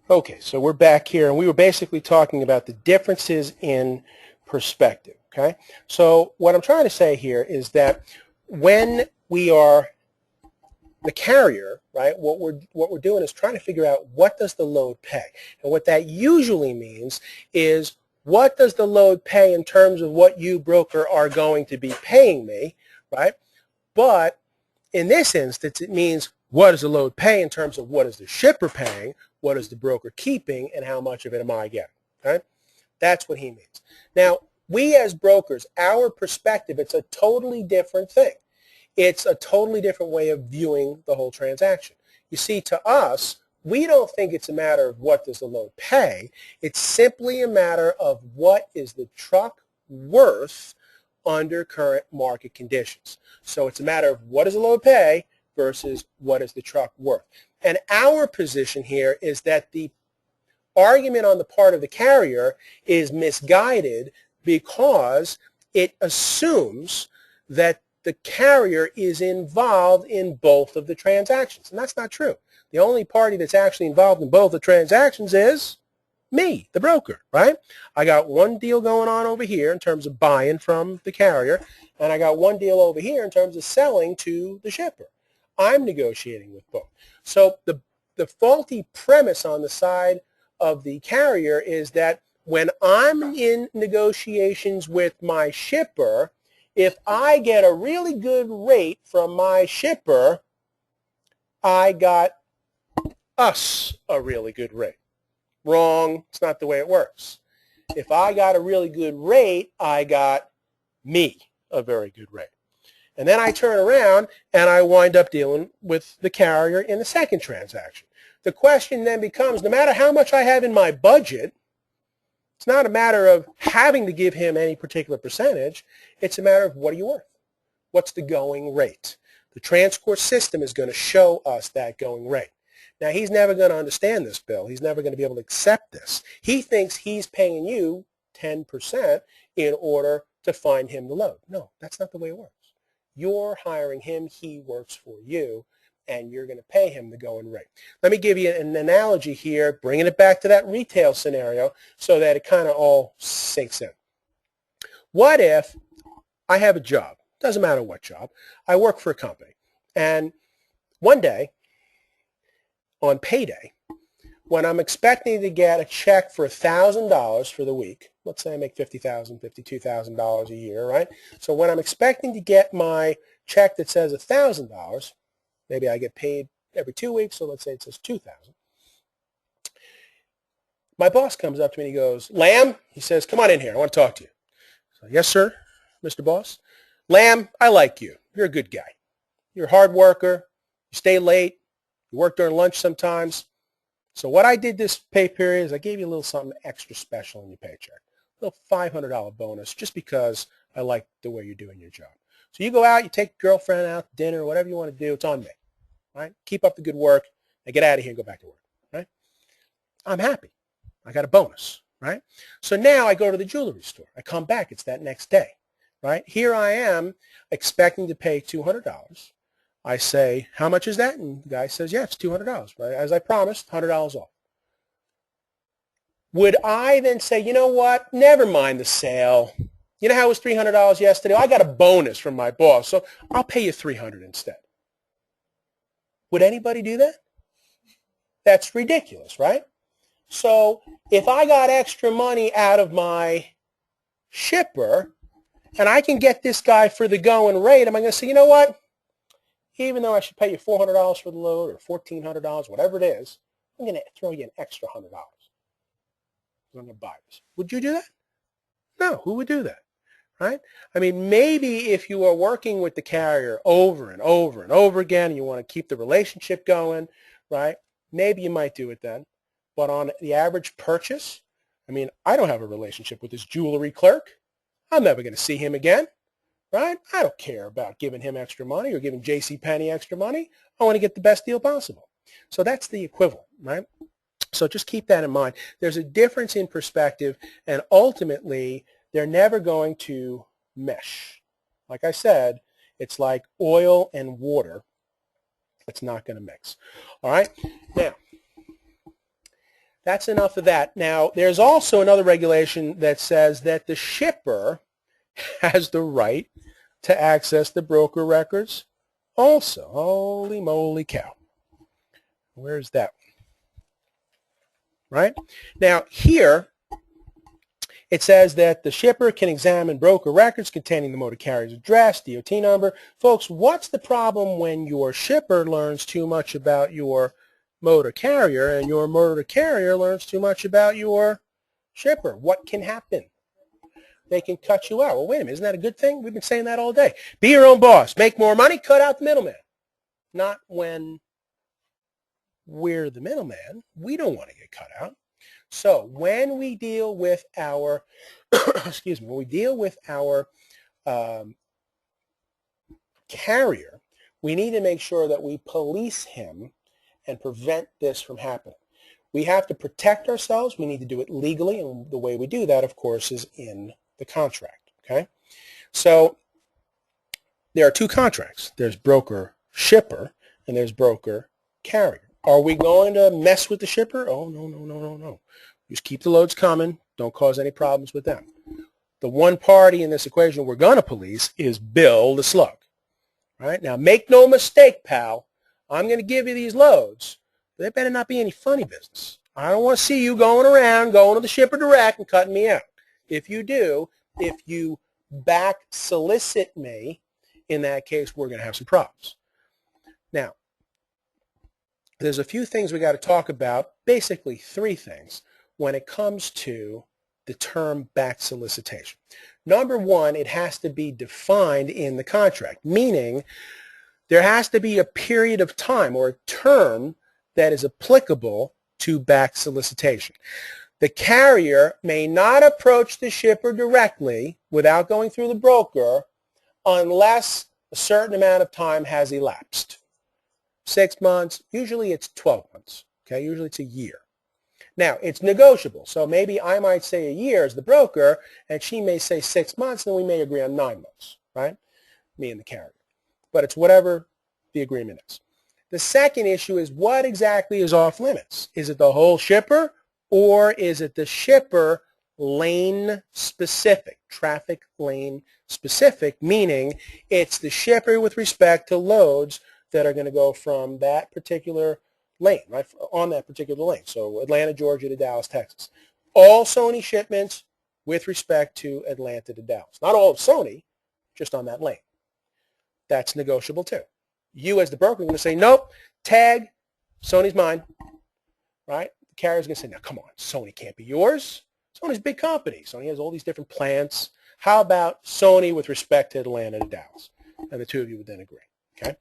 Okay, so we're back here, and we were basically talking about the differences in perspective, okay? So what I'm trying to say here is that when we are the carrier, right, what we're doing is trying to figure out what does the load pay. And what that usually means is what does the load pay in terms of what you, broker, are going to be paying me, right? But in this instance, it means what does the load pay in terms of what is the shipper paying, what is the broker keeping, and how much of it am I getting, okay? That's what he means. Now, we as brokers, our perspective, it's a totally different thing. It's a totally different way of viewing the whole transaction. You see, to us, we don't think it's a matter of what does the load pay. It's simply a matter of what is the truck worth under current market conditions. So it's a matter of what does the load pay versus what is the truck worth. And our position here is that the argument on the part of the carrier is misguided because it assumes that the carrier is involved in both of the transactions. And that's not true. The only party that's actually involved in both the transactions is me, the broker, right? I got one deal going on over here in terms of buying from the carrier, and I got one deal over here in terms of selling to the shipper. I'm negotiating with both. So the faulty premise on the side of the carrier is that when I'm in negotiations with my shipper, if I get a really good rate from my shipper, I got us a really good rate. Wrong. It's not the way it works. If I got a really good rate, I got me a very good rate. And then I turn around and I wind up dealing with the carrier in the second transaction. The question then becomes, no matter how much I have in my budget, it's not a matter of having to give him any particular percentage. It's a matter of what are you worth? What's the going rate? The TransCore system is going to show us that going rate. Now, he's never going to understand this, Bill. He's never going to be able to accept this. He thinks he's paying you 10% in order to find him the load. No, that's not the way it works. You're hiring him. He works for you, and you're going to pay him the going rate. Let me give you an analogy here, bringing it back to that retail scenario so that it kind of all sinks in. What if I have a job? Doesn't matter what job. I work for a company, and one day, on payday, when I'm expecting to get a check for $1,000 for the week, let's say I make $50,000, $52,000 a year, right? So when I'm expecting to get my check that says $1,000, maybe I get paid every 2 weeks, so let's say it says $2,000. My boss comes up to me and he goes, Lamb, he says, come on in here, I want to talk to you. So, yes, sir, Mr. Boss. Lamb, I like you. You're a good guy. You're a hard worker. You stay late. You work during lunch sometimes. So what I did this pay period is I gave you a little something extra special in your paycheck, a little $500 bonus just because I like the way you're doing your job. So you go out, you take your girlfriend out to dinner, whatever you want to do, it's on me, right? Keep up the good work and get out of here and go back to work, right? I'm happy. I got a bonus, right? So now I go to the jewelry store. I come back. It's that next day, right? Here I am expecting to pay $200. I say, how much is that? And the guy says, yeah, it's $200. Right? As I promised, $100 off. Would I then say, you know what? Never mind the sale. You know how it was $300 yesterday? I got a bonus from my boss, so I'll pay you $300 instead. Would anybody do that? That's ridiculous, right? So if I got extra money out of my shipper and I can get this guy for the going rate, am I going to say, you know what? Even though I should pay you $400 for the load or $1,400, whatever it is, I'm going to throw you an extra $100. I'm going to buy this. Would you do that? No. Who would do that? Right? I mean, maybe if you are working with the carrier over and over and over again and you want to keep the relationship going, right, maybe you might do it then. But on the average purchase, I mean, I don't have a relationship with this jewelry clerk. I'm never going to see him again. Right? I don't care about giving him extra money or giving JCPenney extra money. I want to get the best deal possible. So that's the equivalent, right? So just keep that in mind. There's a difference in perspective, and ultimately, they're never going to mesh. Like I said, it's like oil and water. It's not going to mix. All right? Now, That's enough of that. Now, there's also another regulation that says that the shipper has the right to access the broker records also. Holy moly cow. Where's that one? Right? Now, here, it says that the shipper can examine broker records containing the motor carrier's address, DOT number. Folks, what's the problem when your shipper learns too much about your motor carrier and your motor carrier learns too much about your shipper? What can happen? They can cut you out. Well, wait a minute. Isn't that a good thing? We've been saying that all day. Be your own boss. Make more money. Cut out the middleman. Not when we're the middleman. We don't want to get cut out. So when we deal with our, excuse me, when we deal with our carrier, we need to make sure that we police him and prevent this from happening. We have to protect ourselves. We need to do it legally, and the way we do that, of course, is in the contract. Okay, so there are two contracts. There's broker shipper, and there's broker carrier. Are we going to mess with the shipper? Oh, no, no, no, no, no. Just keep the loads coming. Don't cause any problems with them. The one party in this equation we're going to police is Bill the Slug. Right? Now, make no mistake, pal. I'm going to give you these loads. But there better not be any funny business. I don't want to see you going around, going to the shipper direct and cutting me out. If you do, if you back solicit me, in that case, we're going to have some problems. Now, there's a few things we got to talk about, basically three things, when it comes to the term back solicitation. Number one, it has to be defined in the contract, meaning there has to be a period of time or a term that is applicable to back solicitation. The carrier may not approach the shipper directly without going through the broker unless a certain amount of time has elapsed. 6 months, usually it's 12 months, okay? Usually it's a year. Now, it's negotiable, so maybe I might say a year as the broker, and she may say 6 months, and we may agree on 9 months, right? Me and the carrier. But it's whatever the agreement is. The second issue is what exactly is off limits? Is it the whole shipper, or is it the shipper lane specific, traffic lane specific, meaning it's the shipper with respect to loads that are going to go from that particular lane, right, on that particular lane. So Atlanta, Georgia to Dallas, Texas. All Sony shipments with respect to Atlanta to Dallas. Not all of Sony, just on that lane. That's negotiable too. You as the broker are going to say, nope, tag, Sony's mine, right? The carrier's going to say, now come on, Sony can't be yours. Sony's a big company. Sony has all these different plants. How about Sony with respect to Atlanta to Dallas? And the two of you would then agree, okay?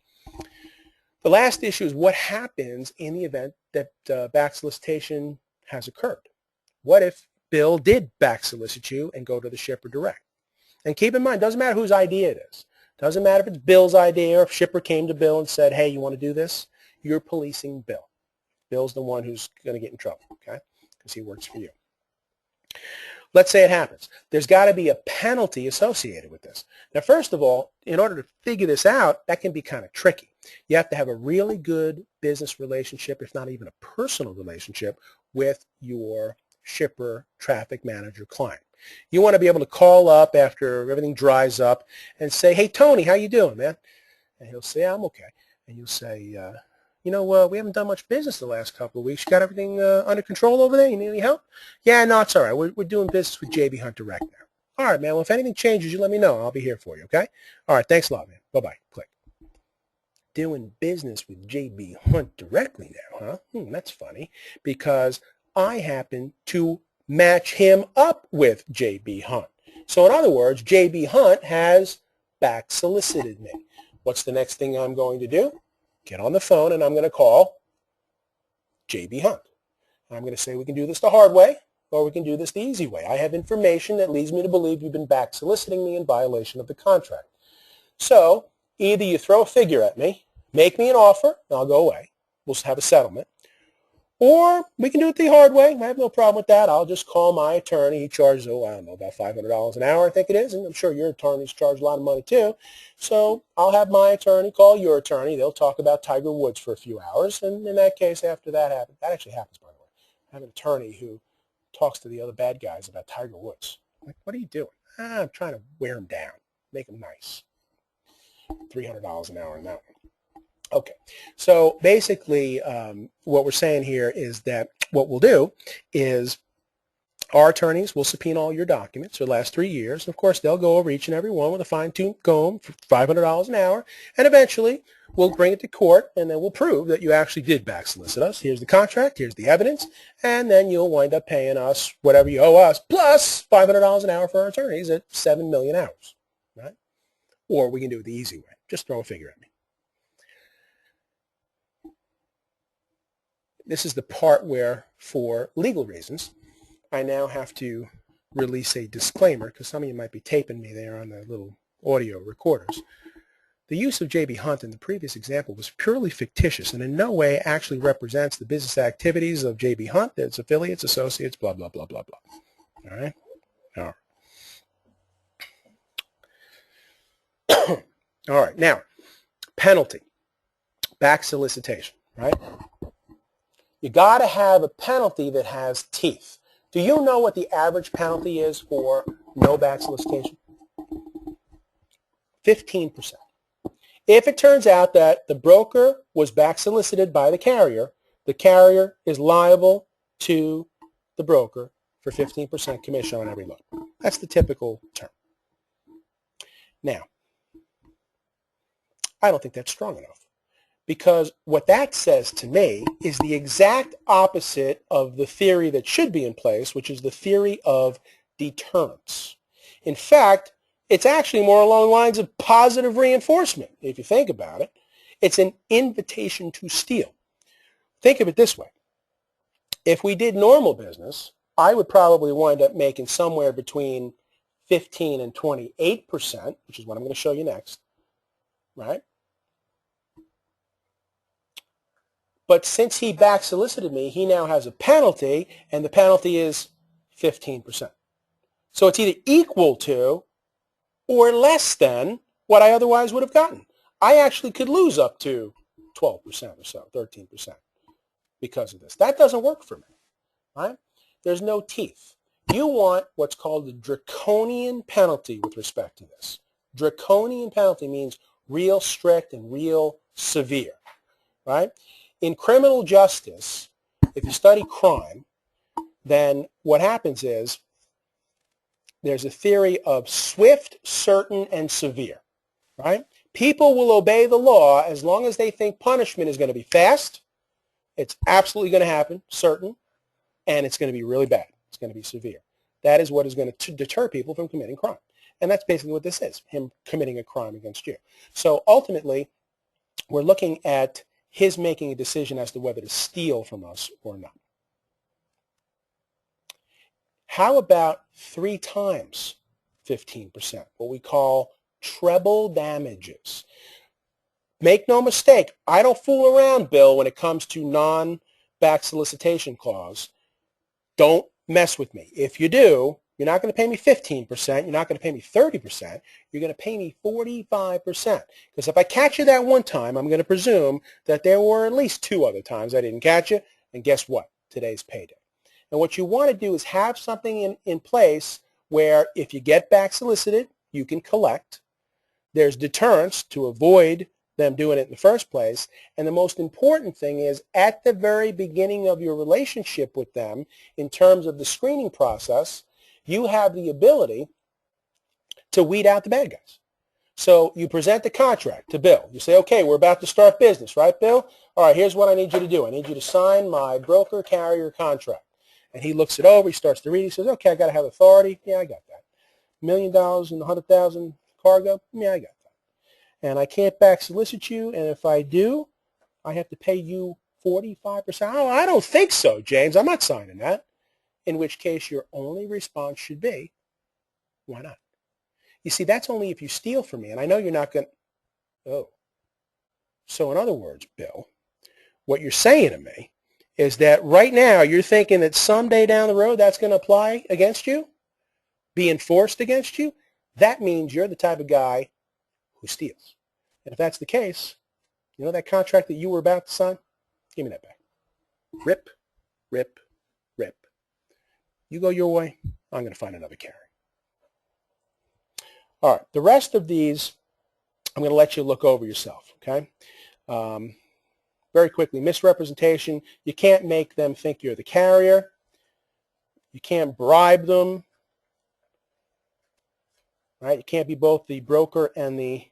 The last issue is what happens in the event that back solicitation has occurred. What if Bill did back solicit you and go to the shipper direct? And keep in mind, it doesn't matter whose idea it is. It doesn't matter if it's Bill's idea or if shipper came to Bill and said, hey, you want to do this? You're policing Bill. Bill's the one who's going to get in trouble, okay, because he works for you. Let's say it happens. There's got to be a penalty associated with this. Now, first of all, in order to figure this out, that can be kind of tricky. You have to have a really good business relationship, if not even a personal relationship, with your shipper, traffic manager, client. You want to be able to call up after everything dries up and say, hey, Tony, how you doing, man? And he'll say, I'm okay. And you'll say, we haven't done much business the last couple of weeks. You got everything under control over there? You need any help? Yeah, no, it's all right. We're doing business with JB Hunt Direct now. All right, man. Well, if anything changes, you let me know. I'll be here for you, okay? All right, thanks a lot, man. Bye-bye. Click. Doing business with JB Hunt directly now, huh? That's funny, because I happen to match him up with JB Hunt. So in other words, JB Hunt has back solicited me. What's the next thing I'm going to do? Get on the phone and I'm going to call JB Hunt. And I'm going to say we can do this the hard way or we can do this the easy way. I have information that leads me to believe you've been back soliciting me in violation of the contract. So either you throw a figure at me, make me an offer, and I'll go away. We'll have a settlement. Or we can do it the hard way. I have no problem with that. I'll just call my attorney. He charges, about $500 an hour, I think it is. And I'm sure your attorneys charge a lot of money too. So I'll have my attorney call your attorney. They'll talk about Tiger Woods for a few hours. And in that case, after that happens, that actually happens, by the way. I have an attorney who talks to the other bad guys about Tiger Woods. I'm like, what are you doing? I'm trying to wear him down, make him nice. $300 an hour on that one. Okay, so basically what we're saying here is that what we'll do is our attorneys will subpoena all your documents for the last 3 years. Of course, they'll go over each and every one with a fine-tooth comb for $500 an hour, and eventually we'll bring it to court, and then we'll prove that you actually did back solicit us. Here's the contract, here's the evidence, and then you'll wind up paying us whatever you owe us, plus $500 an hour for our attorneys at 7 million hours, right? Or we can do it the easy way. Just throw a figure at me. This is the part where, for legal reasons, I now have to release a disclaimer, because some of you might be taping me there on the little audio recorders. The use of J.B. Hunt in the previous example was purely fictitious and in no way actually represents the business activities of J.B. Hunt, its affiliates, associates, blah, blah, blah, blah, blah. All right? All right. All right. Now, penalty, back solicitation, right? You got to have a penalty that has teeth. Do you know what the average penalty is for no back solicitation? 15%. If it turns out that the broker was back solicited by the carrier is liable to the broker for 15% commission on every load. That's the typical term. Now, I don't think that's strong enough, because what that says to me is the exact opposite of the theory that should be in place, which is the theory of deterrence. In fact, it's actually more along the lines of positive reinforcement, if you think about it. It's an invitation to steal. Think of it this way. If we did normal business, I would probably wind up making somewhere between 15 and 28%, which is what I'm going to show you next, right? But since he back solicited me, he now has a penalty, and the penalty is 15%. So it's either equal to or less than what I otherwise would have gotten. I actually could lose up to 12% or so, 13% because of this. That doesn't work for me, right? There's no teeth. You want what's called a draconian penalty with respect to this. Draconian penalty means real strict and real severe, right? In criminal justice, if you study crime, then what happens is there's a theory of swift, certain, and severe, right? People will obey the law as long as they think punishment is going to be fast, it's absolutely going to happen, certain, and it's going to be really bad. It's going to be severe. That is what is going to deter people from committing crime. And that's basically what this is, him committing a crime against you. So ultimately, we're looking at his making a decision as to whether to steal from us or not. How about 3 times 15%, what we call treble damages? Make no mistake, I don't fool around, Bill, when it comes to non-back solicitation clause. Don't mess with me. If you do, you're not going to pay me 15%, you're not going to pay me 30%, you're going to pay me 45%. Because if I catch you that one time, I'm going to presume that there were at least 2 other times I didn't catch you, and guess what? Today's payday. And what you want to do is have something in place where if you get back solicited, you can collect. There's deterrence to avoid them doing it in the first place. And the most important thing is at the very beginning of your relationship with them, in terms of the screening process, you have the ability to weed out the bad guys. So you present the contract to Bill. You say, okay, we're about to start business, right, Bill? All right, here's what I need you to do. I need you to sign my broker-carrier contract. And he looks it over. He starts to read. He says, okay, I got to have authority. Yeah, I got that. $1 million and 100,000 cargo. Yeah, I got that. And I can't back solicit you. And if I do, I have to pay you 45%. Oh, I don't think so, James. I'm not signing that. In which case, your only response should be, why not? You see, that's only if you steal from me. And I know you're not going to, oh. So in other words, Bill, what you're saying to me is that right now you're thinking that someday down the road that's going to apply against you, be enforced against you. That means you're the type of guy who steals. And if that's the case, you know that contract that you were about to sign? Give me that back. Rip, rip, You go your way, I'm going to find another carrier. All right, the rest of these, I'm going to let you look over yourself, okay? Very quickly, misrepresentation. You can't make them think you're the carrier. You can't bribe them, right? You can't be both the broker and the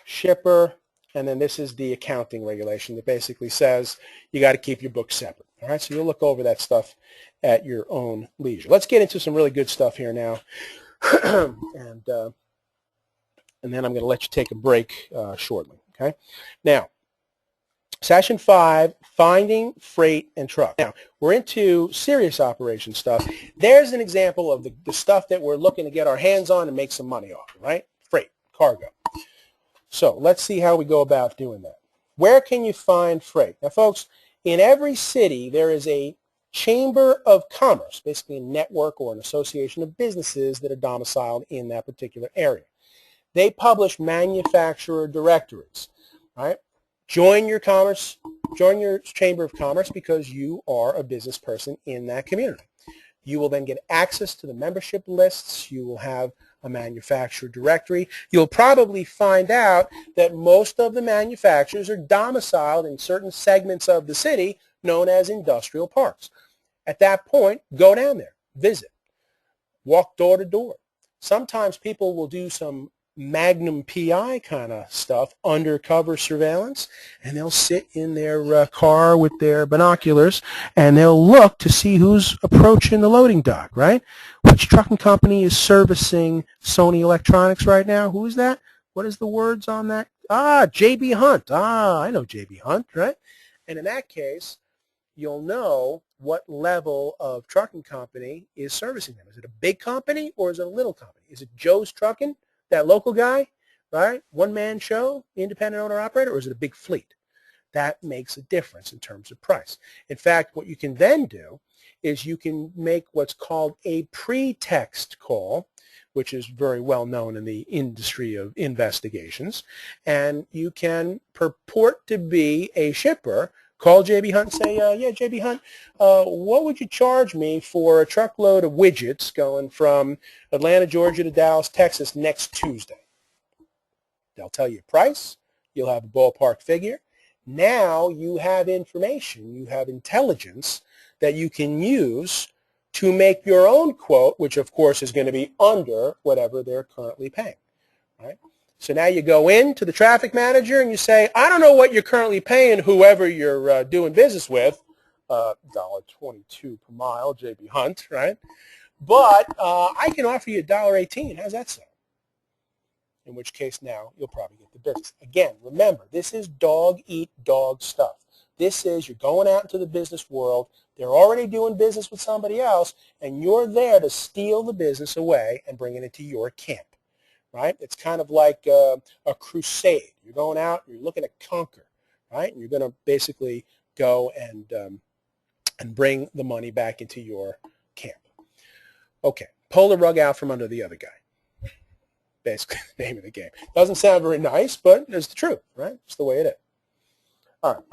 shipper. And then this is the accounting regulation that basically says you got to keep your books separate. All right, so you'll look over that stuff at your own leisure. Let's get into some really good stuff here now. and then I'm going to let you take a break shortly, okay? Now, Session 5, finding freight and truck. Now, we're into serious operation stuff. There's an example of the stuff that we're looking to get our hands on and make some money off, right? Freight, cargo. So let's see how we go about doing that. Where can you find freight? Now, folks, in every city, there is a chamber of commerce, basically a network or an association of businesses that are domiciled in that particular area. They publish manufacturer directories, right? Join your chamber of commerce because you are a business person in that community. You will then get access to the membership lists. You will have a manufacturer directory. You'll probably find out that most of the manufacturers are domiciled in certain segments of the city known as industrial parks. At that point, go down there, visit, walk door to door. Sometimes people will do some Magnum PI kind of stuff, undercover surveillance, and they'll sit in their car with their binoculars and they'll look to see who's approaching the loading dock, right? Which trucking company is servicing Sony Electronics right now? Who is that? What is the words on that? J.B. Hunt. I know J.B. Hunt, right? And in that case, you'll know what level of trucking company is servicing them. Is it a big company or is it a little company? Is it Joe's Trucking? That local guy, right? One-man show, independent owner-operator, or is it a big fleet? That makes a difference in terms of price. In fact, what you can then do is you can make what's called a pretext call, which is very well known in the industry of investigations, and you can purport to be a shipper. Call J.B. Hunt and say, yeah, J.B. Hunt, what would you charge me for a truckload of widgets going from Atlanta, Georgia to Dallas, Texas next Tuesday? They'll tell you a price. You'll have a ballpark figure. Now you have information, you have intelligence that you can use to make your own quote, which of course is going to be under whatever they're currently paying, right? So now you go in to the traffic manager and you say, I don't know what you're currently paying whoever you're doing business with, $1.22 per mile, J.B. Hunt, right? But I can offer you $1.18. How's that sound? In which case now you'll probably get the business. Again, remember, this is dog-eat-dog stuff. This is you're going out into the business world. They're already doing business with somebody else, and you're there to steal the business away and bring it into your camp. Right? It's kind of like a crusade. You're going out, you're looking to conquer, right? And you're going to basically go and bring the money back into your camp. Okay, pull the rug out from under the other guy. Basically the name of the game. Doesn't sound very nice, but it's the truth, right? It's the way it is. All right.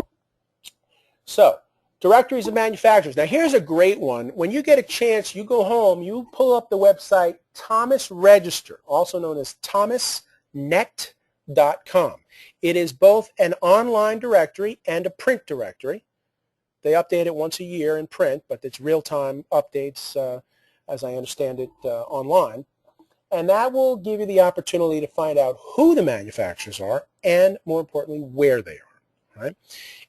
So, directories of manufacturers. Now, here's a great one. When you get a chance, you go home, you pull up the website Thomas Register, also known as thomasnet.com. It is both an online directory and a print directory. They update it once a year in print, but it's real-time updates, as I understand it, online. And that will give you the opportunity to find out who the manufacturers are and, more importantly, where they are. Right?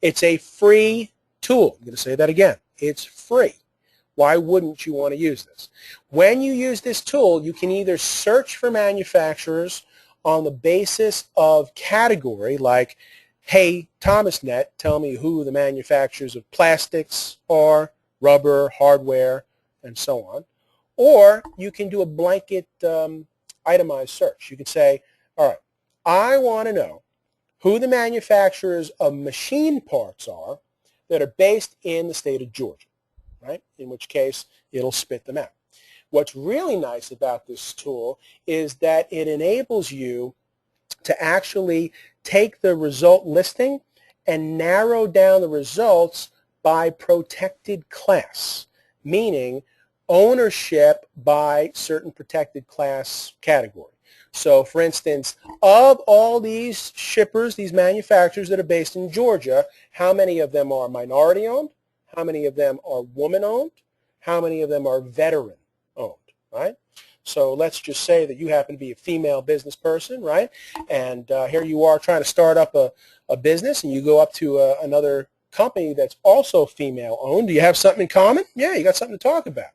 It's a free tool. I'm going to say that again. It's free. Why wouldn't you want to use this? When you use this tool, you can either search for manufacturers on the basis of category, like, hey, ThomasNet, tell me who the manufacturers of plastics are, rubber, hardware, and so on. Or you can do a blanket itemized search. You can say, all right, I want to know who the manufacturers of machine parts are that are based in the state of Georgia, right? In which case, it'll spit them out. What's really nice about this tool is that it enables you to actually take the result listing and narrow down the results by protected class, meaning ownership by certain protected class category. So, for instance, of all these shippers, these manufacturers that are based in Georgia, how many of them are minority-owned? How many of them are woman-owned? How many of them are veteran-owned, right? So let's just say that you happen to be a female business person, right? And here you are trying to start up a business, and you go up to another company that's also female-owned. Do you have something in common? Yeah, you got something to talk about.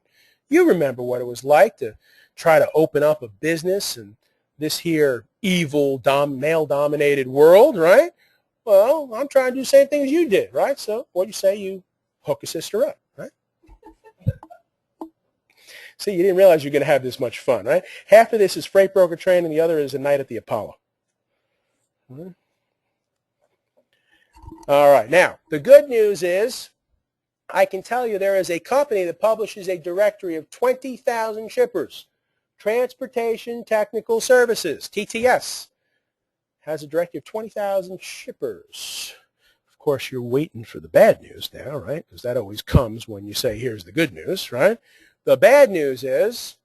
You remember what it was like to try to open up a business in this here evil, male-dominated world, right? Well, I'm trying to do the same thing as you did, right? So what do you say? You hook a sister up, right? See, you didn't realize you're going to have this much fun, right? Half of this is freight broker training, the other is a night at the Apollo. All right, now, the good news is I can tell you there is a company that publishes a directory of 20,000 shippers. Transportation Technical Services, TTS, has a directory of 20,000 shippers. Of course, you're waiting for the bad news now, right? Because that always comes when you say, here's the good news, right? The bad news is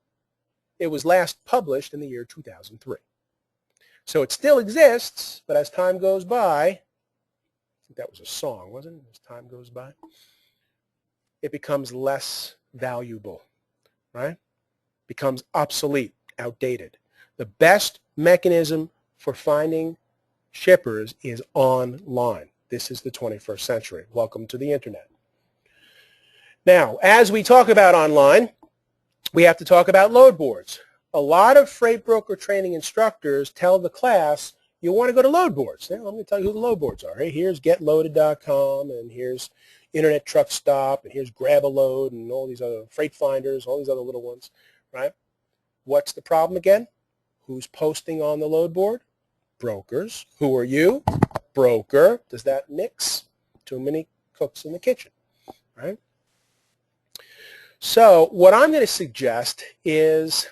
it was last published in the year 2003. So it still exists, but as time goes by, I think that was a song, wasn't it? As time goes by, it becomes less valuable, right? Becomes obsolete, outdated. The best mechanism for finding shippers is online. This is the 21st century. Welcome to the internet. Now, as we talk about online, we have to talk about load boards. A lot of freight broker training instructors tell the class, you want to go to load boards. Now, I'm going to tell you who the load boards are. Hey, here's getloaded.com, and here's Internet Truck Stop, and here's Grab a Load, and all these other freight finders, all these other little ones, right? What's the problem again? Who's posting on the load board? Brokers. Who are you? Broker. Does that mix? Too many cooks in the kitchen, right? So what I'm going to suggest is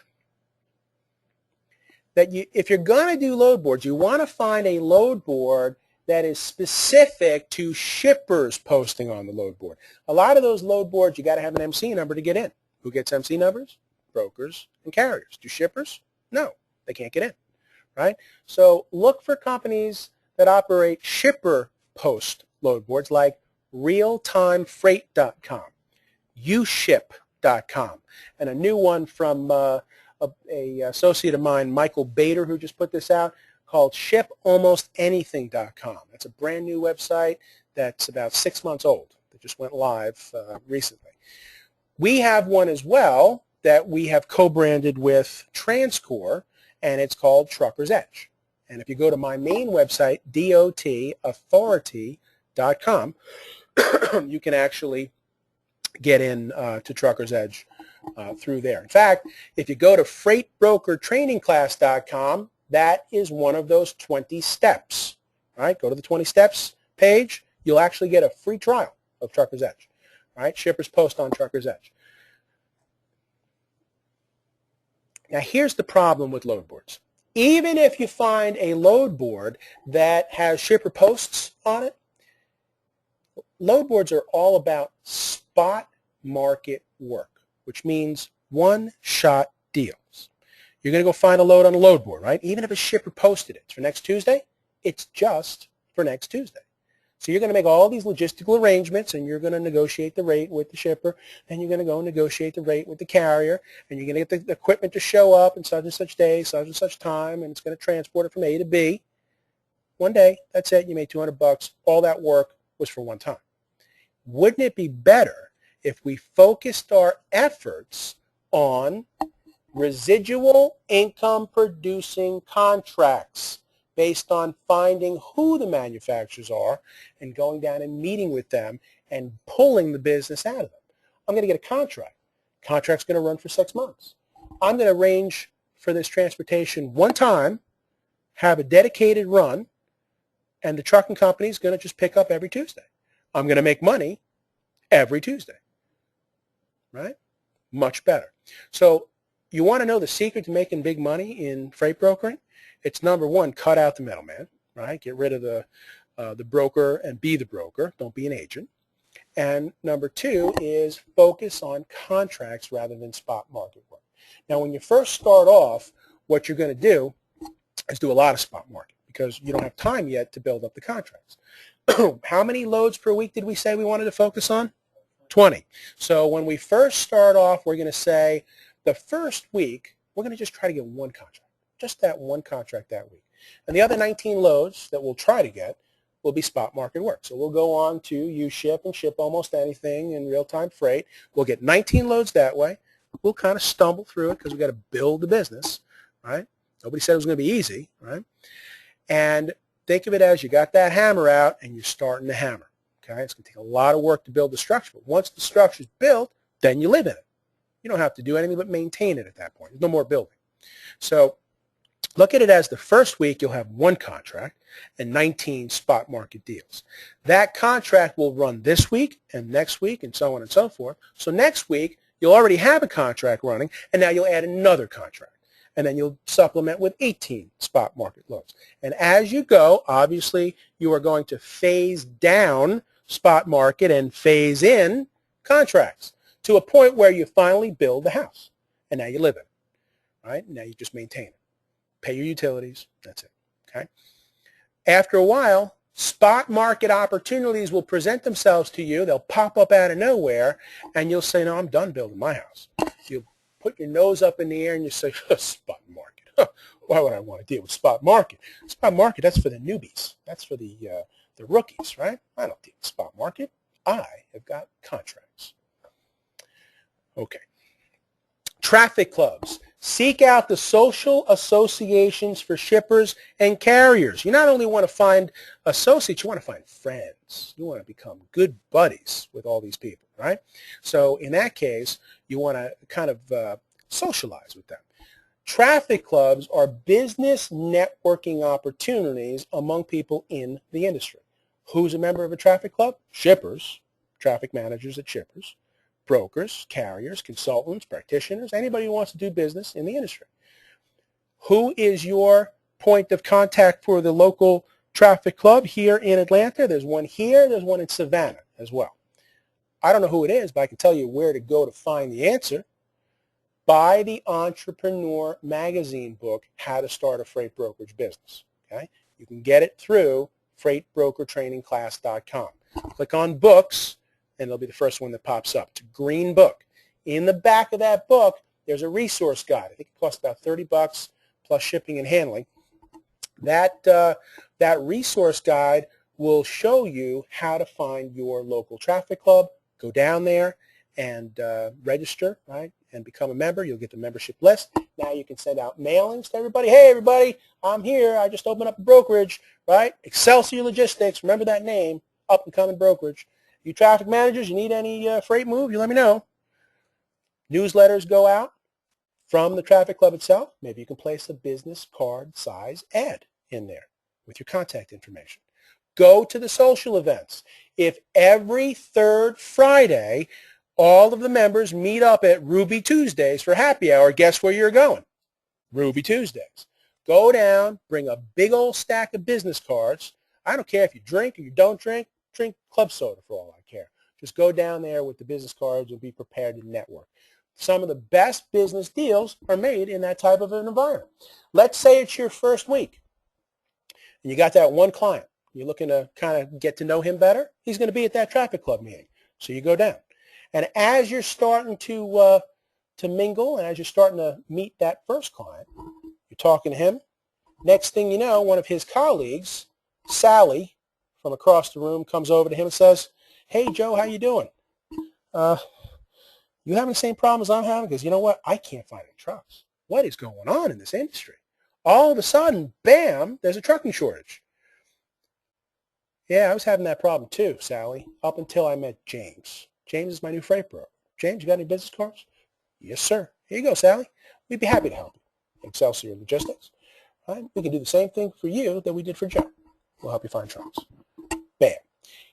that if you're going to do load boards, you want to find a load board that is specific to shippers posting on the load board. A lot of those load boards, you got to have an MC number to get in. Who gets MC numbers? Brokers and carriers. Do shippers? No, they can't get in, right? So look for companies that operate shipper post load boards like realtimefreight.com, uship.com, and a new one from a associate of mine, Michael Bader, who just put this out, called shipalmostanything.com. That's a brand new website that's about 6 months old. That just went live recently. We have one as well that we have co-branded with TransCore, and it's called Trucker's Edge. And if you go to my main website, dotauthority.com, you can actually get in to Trucker's Edge through there. In fact, if you go to freightbrokertrainingclass.com, that is one of those 20 steps. All right, go to the 20 steps page. You'll actually get a free trial of Trucker's Edge. All right, shippers post on Trucker's Edge. Now, here's the problem with load boards. Even if you find a load board that has shipper posts on it, load boards are all about spot market work, which means one-shot deals. You're going to go find a load on a load board, right? Even if a shipper posted it for next Tuesday, it's just for next Tuesday. So you're going to make all these logistical arrangements, and you're going to negotiate the rate with the shipper, then you're going to go negotiate the rate with the carrier, and you're going to get the equipment to show up in such and such day, such and such time, and it's going to transport it from A to B. One day, that's it. You made $200. All that work was for one time. Wouldn't it be better if we focused our efforts on residual income producing contracts based on finding who the manufacturers are and going down and meeting with them and pulling the business out of them? I'm going to get a contract. Contract's going to run for 6 months. I'm going to arrange for this transportation one time, have a dedicated run, and the trucking company is going to just pick up every Tuesday. I'm going to make money every Tuesday, right? Much better. So you want to know the secret to making big money in freight brokering? It's number one, cut out the middleman, right? Get rid of the broker and be the broker. Don't be an agent. And number 2 is focus on contracts rather than spot market work. Now, when you first start off, what you're going to do is do a lot of spot market because you don't have time yet to build up the contracts. How many loads per week did we say we wanted to focus on? 20. So when we first start off, we're going to say the first week, we're going to just try to get one contract, just that one contract that week. And the other 19 loads that we'll try to get will be spot market work. So we'll go on to U-Ship and ship almost anything in real-time freight. We'll get 19 loads that way. We'll kind of stumble through it because we've got to build the business, right? Nobody said it was going to be easy, right? And think of it as you got that hammer out and you're starting to hammer. Okay, it's going to take a lot of work to build the structure. But once the structure is built, then you live in it. You don't have to do anything but maintain it at that point. There's no more building. So look at it as the first week you'll have one contract and 19 spot market deals. That contract will run this week and next week and so on and so forth. So next week you'll already have a contract running and now you'll add another contract. And then you'll supplement with 18 spot market loads. And as you go, obviously you are going to phase down spot market and phase in contracts to a point where you finally build the house and now you live in it, right? Now you just maintain it. Pay your utilities, that's it, okay? After a while, spot market opportunities will present themselves to you. They'll pop up out of nowhere and you'll say, no, I'm done building my house. You'll put your nose up in the air and you say, spot market. Why would I want to deal with spot market? Spot market, that's for the newbies. That's for the rookies, right? I don't deal with spot market. I have got contracts. Okay. Traffic clubs. Seek out the social associations for shippers and carriers. You not only want to find associates, you want to find friends. You want to become good buddies with all these people, right? So in that case, you want to kind of socialize with them. Traffic clubs are business networking opportunities among people in the industry. Who's a member of a traffic club? Shippers, traffic managers at shippers, brokers, carriers, consultants, practitioners, anybody who wants to do business in the industry. Who is your point of contact for the local traffic club here in Atlanta? There's one here, there's one in Savannah as well. I don't know who it is, but I can tell you where to go to find the answer. Buy the Entrepreneur Magazine book, How to Start a Freight Brokerage Business. Okay? You can get it through freightbrokertrainingclass.com. Click on books, and it'll be the first one that pops up. It's a green book. In the back of that book, there's a resource guide. I think it costs about $30 plus shipping and handling. That resource guide will show you how to find your local traffic club. Go down there and register, right, and become a member. You'll get the membership list. Now you can send out mailings to everybody. Hey, everybody, I'm here. I just opened up a brokerage, right? Excelsior Logistics. Remember that name, up-and-coming brokerage. You traffic managers, you need any freight move, you let me know. Newsletters go out from the traffic club itself. Maybe you can place a business card size ad in there with your contact information. Go to the social events. If every third Friday all of the members meet up at Ruby Tuesdays for happy hour, guess where you're going? Ruby Tuesdays. Go down, bring a big old stack of business cards. I don't care if you drink or you don't drink club soda for all I care. Just go down there with the business cards and be prepared to network. Some of the best business deals are made in that type of an environment. Let's say it's your first week and you got that one client. You're looking to kind of get to know him better. He's going to be at that traffic club meeting. So you go down. And as you're starting to mingle and as you're starting to meet that first client, you're talking to him. Next thing you know, one of his colleagues, Sally, from across the room, comes over to him and says, hey, Joe, how you doing? You having the same problems I'm having? Because you know what? I can't find any trucks. What is going on in this industry? All of a sudden, bam, there's a trucking shortage. Yeah, I was having that problem too, Sally, up until I met James. James is my new freight broker. James, you got any business cards? Yes, sir. Here you go, Sally. We'd be happy to help you. Excelsior Logistics. Right? We can do the same thing for you that we did for Joe. We'll help you find trucks. Bam.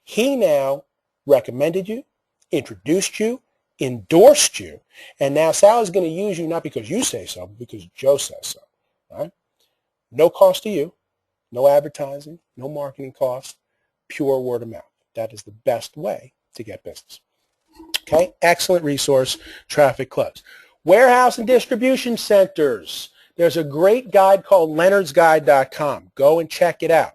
He now recommended you, introduced you, endorsed you, and now Sally's going to use you not because you say so, but because Joe says so. Right? No cost to you, no advertising, no marketing cost, pure word of mouth. That is the best way to get business. Okay, excellent resource, Traffic Clubs. Warehouse and distribution centers. There's a great guide called leonardsguide.com. Go and check it out.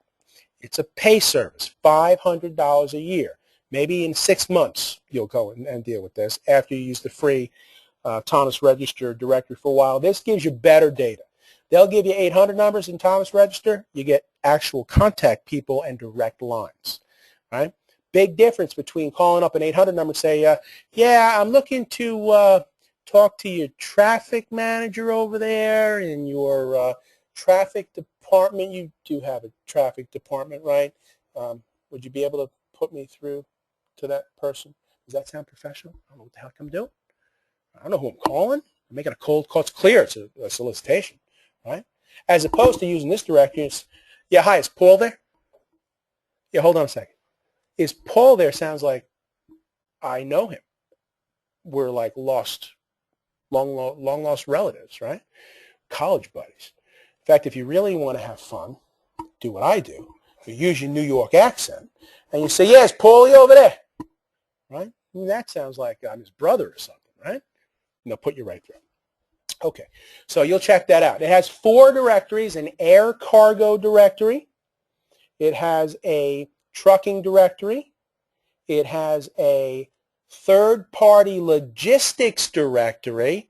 It's a pay service, $500 a year. Maybe in 6 months you'll go and deal with this after you use the free Thomas Register directory for a while. This gives you better data. They'll give you 800 numbers in Thomas Register. You get actual contact people and direct lines, right? Big difference between calling up an 800 number and say, yeah, I'm looking to talk to your traffic manager over there in your traffic department. You do have a traffic department, right? Would you be able to put me through to that person? Does that sound professional? I don't know what the heck I'm doing. I don't know who I'm calling. I'm making a cold call. It's clear. It's a solicitation, right? As opposed to using this directory, it's, yeah, hi, is Paul there? Yeah, hold on a second. Is Paul there? Sounds like I know him. We're like long lost relatives, right? College buddies. In fact, if you really want to have fun, do what I do. You use your New York accent, and you say, yeah, it's Paulie over there, right? And that sounds like I'm his brother or something, right? And they'll put you right through. Okay, so you'll check that out. It has 4 directories, an air cargo directory. It has a trucking directory. It has a third-party logistics directory.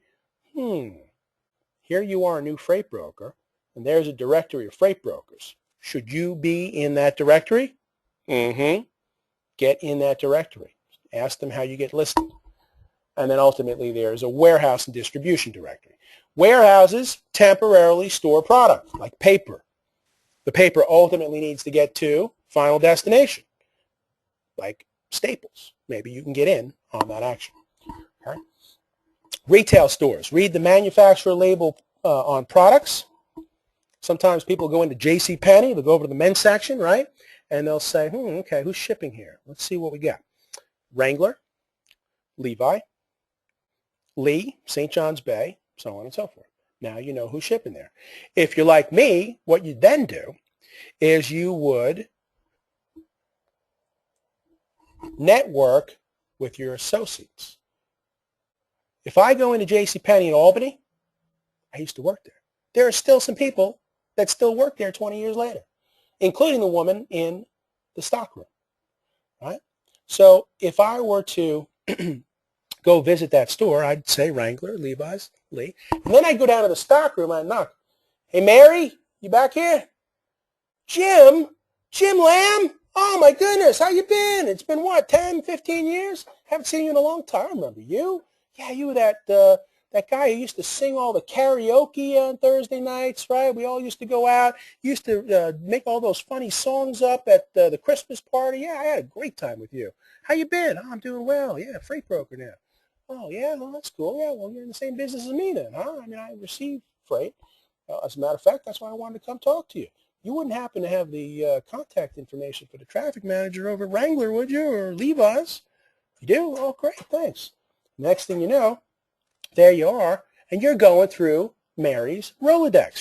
Here you are, a new freight broker, and there's a directory of freight brokers. Should you be in that directory? Get in that directory. Ask them how you get listed. And then ultimately there's a warehouse and distribution directory. Warehouses temporarily store product, like paper. The paper ultimately needs to get to final destination, like Staples. Maybe you can get in on that action. Okay. Retail stores. Read the manufacturer label on products. Sometimes people go into JCPenney. They'll go over to the men's section, right? And they'll say, okay, who's shipping here? Let's see what we got. Wrangler, Levi, Lee, St. John's Bay, so on and so forth. Now you know who's shipping there. If you're like me, what you then do is you would network with your associates. If I go into JCPenney in Albany, I used to work there. There are still some people that still work there 20 years later, including the woman in the stockroom, right? So if I were to go visit that store, I'd say Wrangler, Levi's, Lee. And then I'd go down to the stockroom and I'd knock. Hey, Mary, you back here? Jim Lamb? Oh, my goodness, how you been? It's been, what, 10, 15 years? Haven't seen you in a long time. I remember you. Yeah, you were that guy who used to sing all the karaoke on Thursday nights, right? We all used to go out. Used to make all those funny songs up at the Christmas party. Yeah, I had a great time with you. How you been? Oh, I'm doing well. Yeah, freight broker now. Oh, yeah, well, that's cool. Yeah, well, you're in the same business as me then, huh? I mean, I receive freight. As a matter of fact, that's why I wanted to come talk to you. You wouldn't happen to have the contact information for the traffic manager over at Wrangler, would you, or Levi's? You do? Oh, great, thanks. Next thing you know, there you are, and you're going through Mary's Rolodex.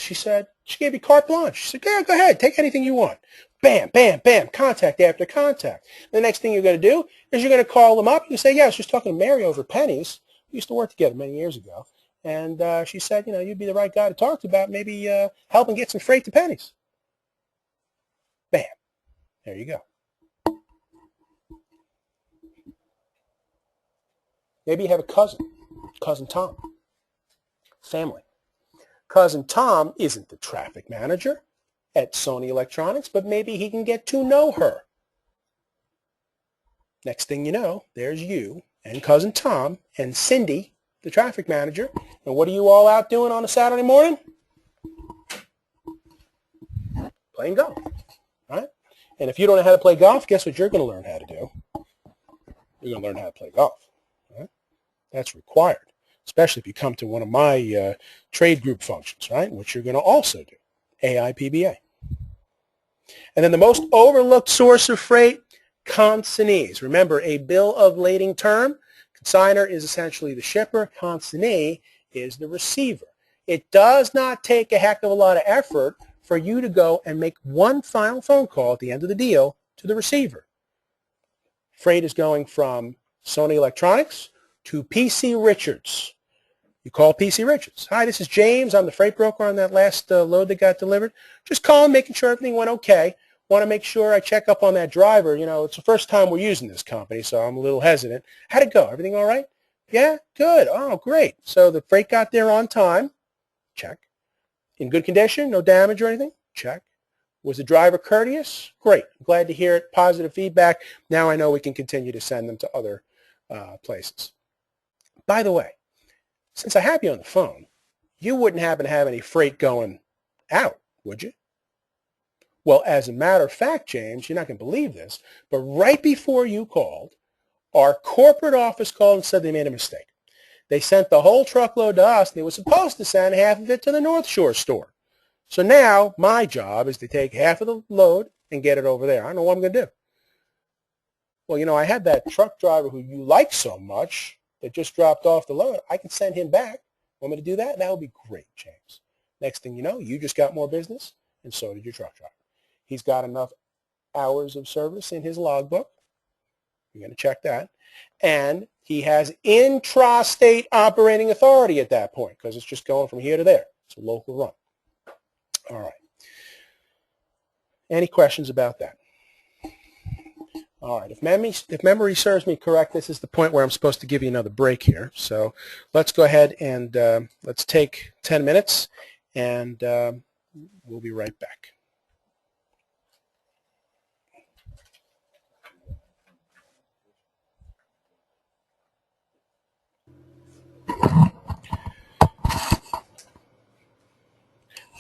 She gave you carte blanche. She said, yeah, go ahead, take anything you want. Bam, bam, bam, contact after contact. The next thing you're going to do is you're going to call them up. You say, yeah, I was just talking to Mary over at Penny's. We used to work together many years ago. And she said, you know, you'd be the right guy to talk to about maybe helping get some freight to Penny's. Bam. There you go. Maybe you have a cousin Tom, family. Cousin Tom isn't the traffic manager at Sony Electronics, but maybe he can get to know her. Next thing you know, there's you and Cousin Tom and Cindy, the traffic manager. And what are you all out doing on a Saturday morning? Playing golf, right? And if you don't know how to play golf, guess what you're going to learn how to do? You're going to learn how to play golf. Right? That's required, especially if you come to one of my trade group functions, right? Which you're going to also do, AIPBA. And then the most overlooked source of freight, consignees. Remember, a bill of lading term, consignor is essentially the shipper, consignee is the receiver. It does not take a heck of a lot of effort for you to go and make one final phone call at the end of the deal to the receiver. freight is going from Sony Electronics to PC Richards. You call PC Richards. Hi, this is James. I'm the freight broker on that last load that got delivered. Just calling, making sure everything went okay. Want to make sure I check up on that driver. You know, it's the first time we're using this company, so I'm a little hesitant. How'd it go? Everything all right? Yeah? Good. Oh, great. So the freight got there on time. Check. In good condition? No damage or anything? Check. Was the driver courteous? Great. I'm glad to hear it. Positive feedback. Now I know we can continue to send them to other places. By the way, since I have you on the phone, you wouldn't happen to have any freight going out, would you? Well, as a matter of fact, James, you're not going to believe this, but right before you called, our corporate office called and said they made a mistake. They sent the whole truckload to us, and they were supposed to send half of it to the North Shore store. So now my job is to take half of the load and get it over there. I don't know what I'm going to do. Well, you know, I had that truck driver who you like so much that just dropped off the load. I can send him back. Want me to do that? That would be great, James. Next thing you know, you just got more business, and so did your truck driver. He's got enough hours of service in his logbook. You're going to check that. And he has intrastate operating authority at that point because it's just going from here to there. It's a local run. All right. Any questions about that? All right. If memory serves me correct, this is the point where I'm supposed to give you another break here. So let's go ahead and let's take 10 minutes, and we'll be right back.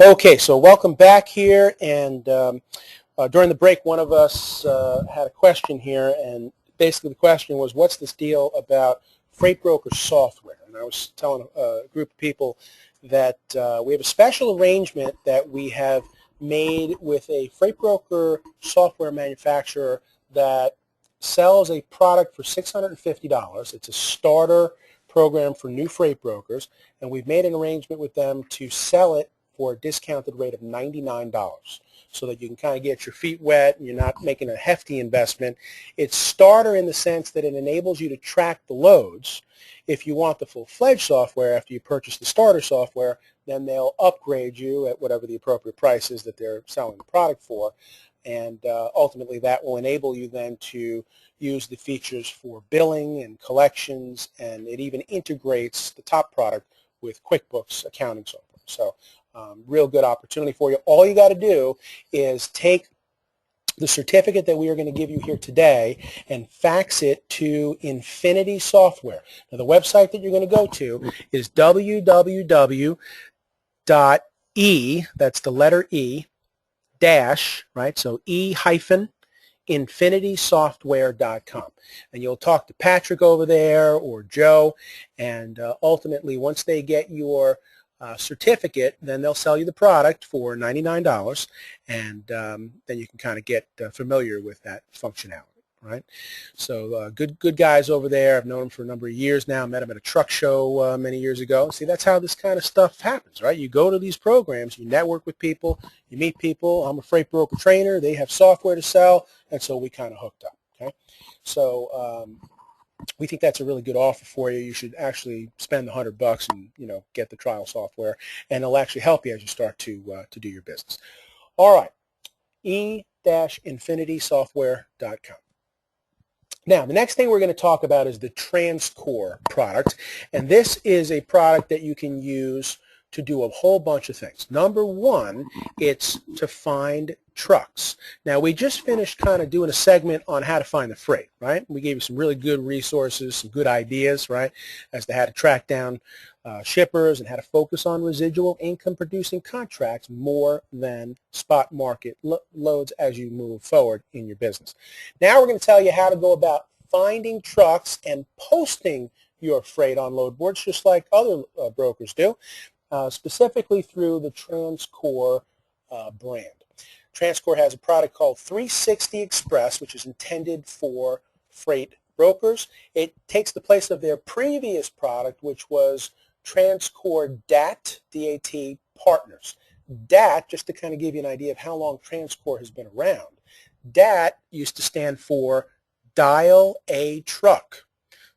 Okay, so welcome back here, and during the break, one of us had a question here, and basically the question was, what's this deal about freight broker software? And I was telling a group of people that we have a special arrangement that we have made with a freight broker software manufacturer that sells a product for $650. It's a starter program for new freight brokers, and we've made an arrangement with them to sell it for a discounted rate of $99 so that you can kind of get your feet wet and you're not making a hefty investment. It's starter in the sense that it enables you to track the loads. If you want the full-fledged software after you purchase the starter software, then they'll upgrade you at whatever the appropriate price is that they're selling the product for. And ultimately that will enable you then to use the features for billing and collections, and it even integrates the top product with QuickBooks accounting software. So real good opportunity for you. All you got to do is take the certificate that we are going to give you here today and fax it to Infinity Software. Now the website that you're going to go to is www.e, that's the letter E, dash, right, so e-infinitysoftware.com. And you'll talk to Patrick over there or Joe, and ultimately once they get your certificate, then they'll sell you the product for $99, and then you can kind of get familiar with that functionality, right? So good guys over there. I've known them for a number of years now. Met them at a truck show many years ago. See, that's how this kind of stuff happens, right? You go to these programs, you network with people, you meet people. I'm a freight broker trainer. They have software to sell, and so we kind of hooked up, okay? So we think that's a really good offer for you. You should actually spend the $100 and get the trial software, and it'll actually help you as you start to do your business. All right, e-infinitysoftware.com. Now, the next thing we're going to talk about is the TransCore product, and this is a product that you can use to do a whole bunch of things. Number one, it's to find trucks. Now, we just finished kind of doing a segment on how to find the freight, right? We gave you some really good resources, some good ideas, right, as to how to track down shippers and how to focus on residual income producing contracts more than spot market loads as you move forward in your business. Now we're going to tell you how to go about finding trucks and posting your freight on load boards just like other brokers do. Specifically through the TransCore brand. TransCore has a product called 360 Express, which is intended for freight brokers. It takes the place of their previous product, which was TransCore DAT, D-A-T Partners. DAT, just to kind of give you an idea of how long TransCore has been around, DAT used to stand for Dial a Truck.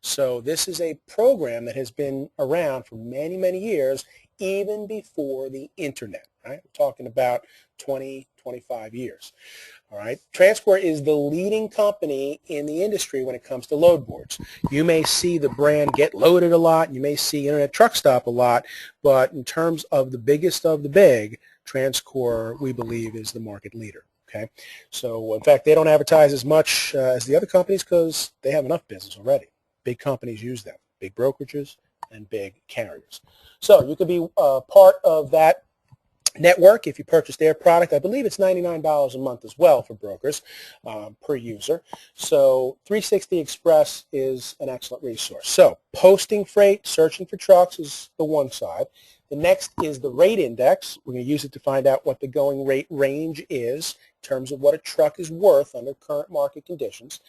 So this is a program that has been around for many, many years, even before the internet, right? We're talking about 20, 25 years. All right. TransCore is the leading company in the industry when it comes to load boards. You may see the brand Get Loaded a lot. You may see Internet Truck Stop a lot. But in terms of the biggest of the big, TransCore, we believe, is the market leader. Okay. So, in fact, they don't advertise as much as the other companies because they have enough business already. Big companies use them, big brokerages and big carriers. So you could be part of that network if you purchase their product. I believe it's $99 a month as well for brokers per user. So 360 Express is an excellent resource. So posting freight, searching for trucks is the one side. The next is the rate index. We're going to use it to find out what the going rate range is in terms of what a truck is worth under current market conditions.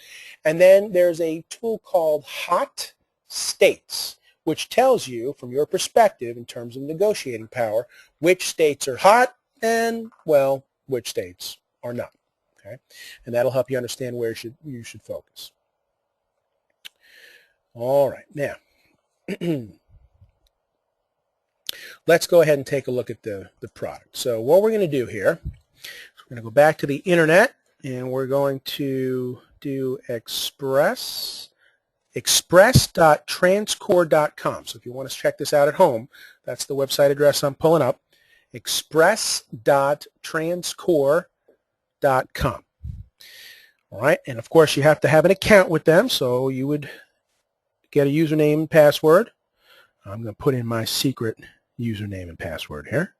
And then there's a tool called Hot States, which tells you, from your perspective in terms of negotiating power, which states are hot and, well, which states are not. Okay? And that'll help you understand where you should focus. All right. Now, let's go ahead and take a look at the product. So what we're going to do here, we're going to go back to the internet, and we're going to do express.transcore.com. So if you want to check this out at home, that's the website address I'm pulling up, express.transcore.com. All right, and of course you have to have an account with them, so you would get a username and password. I'm going to put in my secret username and password here.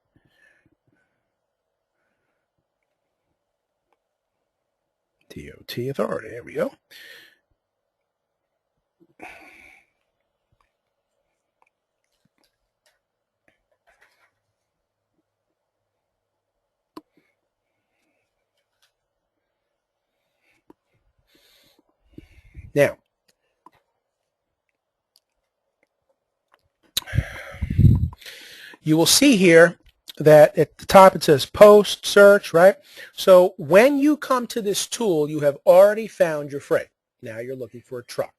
DOT Authority, there we go. Now, you will see here that at the top it says post, search, right? So when you come to this tool, you have already found your freight. Now you're looking for a truck.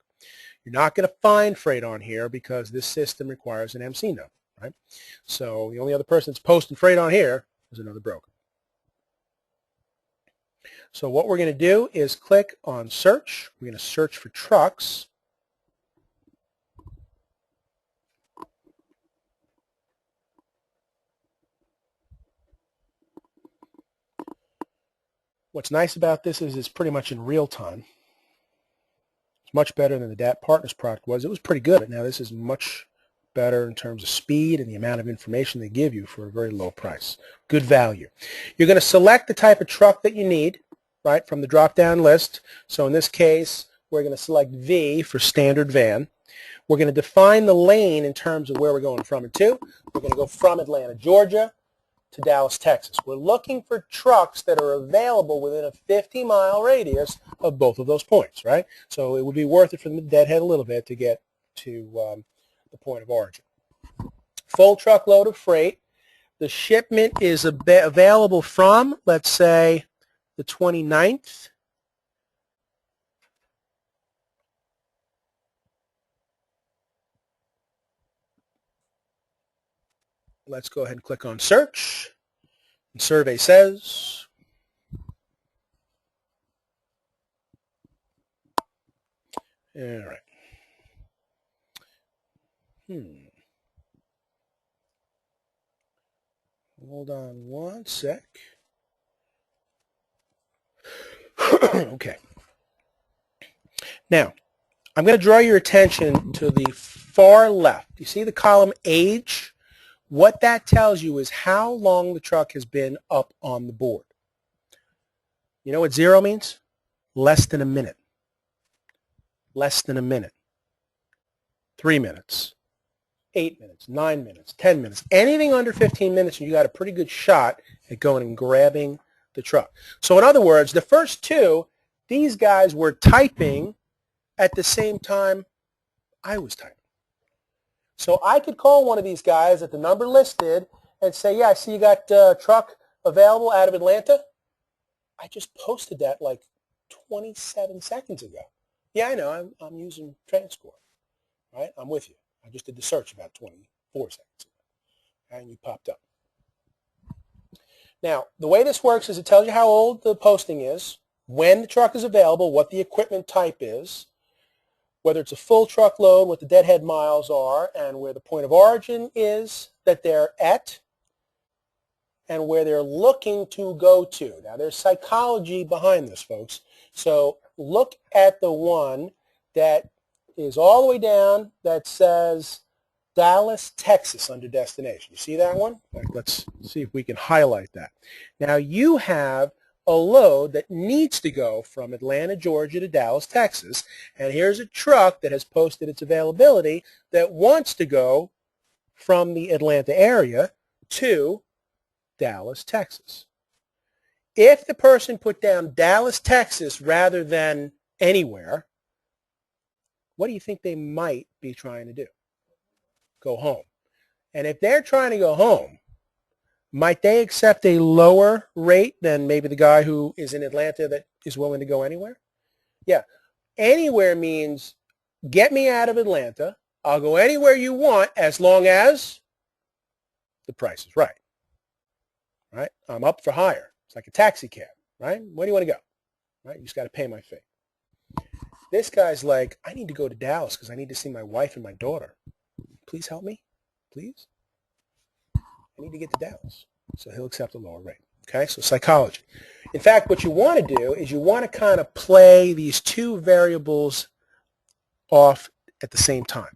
You're not going to find freight on here because this system requires an MC number, right? So the only other person that's posting freight on here is another broker. So what we're going to do is click on search. We're going to search for trucks. What's nice about this is it's pretty much in real time. It's much better than the DAT Partners product was. It was pretty good, but now this is much better in terms of speed and the amount of information they give you for a very low price. Good value. You're going to select the type of truck that you need, right, from the drop-down list. So in this case, we're going to select V for standard van. We're going to define the lane in terms of where we're going from and to. We're going to go from Atlanta, Georgia to Dallas, Texas. We're looking for trucks that are available within a 50-mile radius of both of those points, right? So it would be worth it for them to deadhead a little bit to get to the point of origin. Full truckload of freight. The shipment is available from, let's say, the 29th. Let's go ahead and click on search. And survey says all right. Hold on one sec. Okay. Now, I'm going to draw your attention to the far left. You see the column age? What that tells you is how long the truck has been up on the board. You know what 0 means? Less than a minute. Less than a minute. 3 minutes. 8 minutes. 9 minutes. 10 minutes. Anything under 15 minutes, and you got a pretty good shot at going and grabbing the truck. So in other words, the first two, these guys were typing at the same time I was typing. So I could call one of these guys at the number listed and say, yeah, I see you got a truck available out of Atlanta. I just posted that like 27 seconds ago. Yeah, I know. I'm using TransCore, right? I'm with you. I just did the search about 24 seconds ago, and you popped up. Now, the way this works is it tells you how old the posting is, when the truck is available, what the equipment type is, whether it's a full truckload, what the deadhead miles are, and where the point of origin is that they're at, and where they're looking to go to. Now, there's psychology behind this, folks. So look at the one that is all the way down that says Dallas, Texas under destination. You see that one? Let's see if we can highlight that. Now, you have a load that needs to go from Atlanta, Georgia to Dallas, Texas, and here's a truck that has posted its availability that wants to go from the Atlanta area to Dallas, Texas. If the person put down Dallas, Texas rather than anywhere, what do you think they might be trying to do? Go home. And if they're trying to go home, might they accept a lower rate than maybe the guy who is in Atlanta that is willing to go anywhere? Yeah. Anywhere means get me out of Atlanta. I'll go anywhere you want as long as the price is right. Right? I'm up for hire. It's like a taxi cab, right? Where do you want to go? Right? You just got to pay my fee. This guy's like, I need to go to Dallas because I need to see my wife and my daughter. Please help me, please. I need to get to Dallas. So he'll accept a lower rate. Okay, so psychology. In fact, what you want to do is you want to kind of play these two variables off at the same time.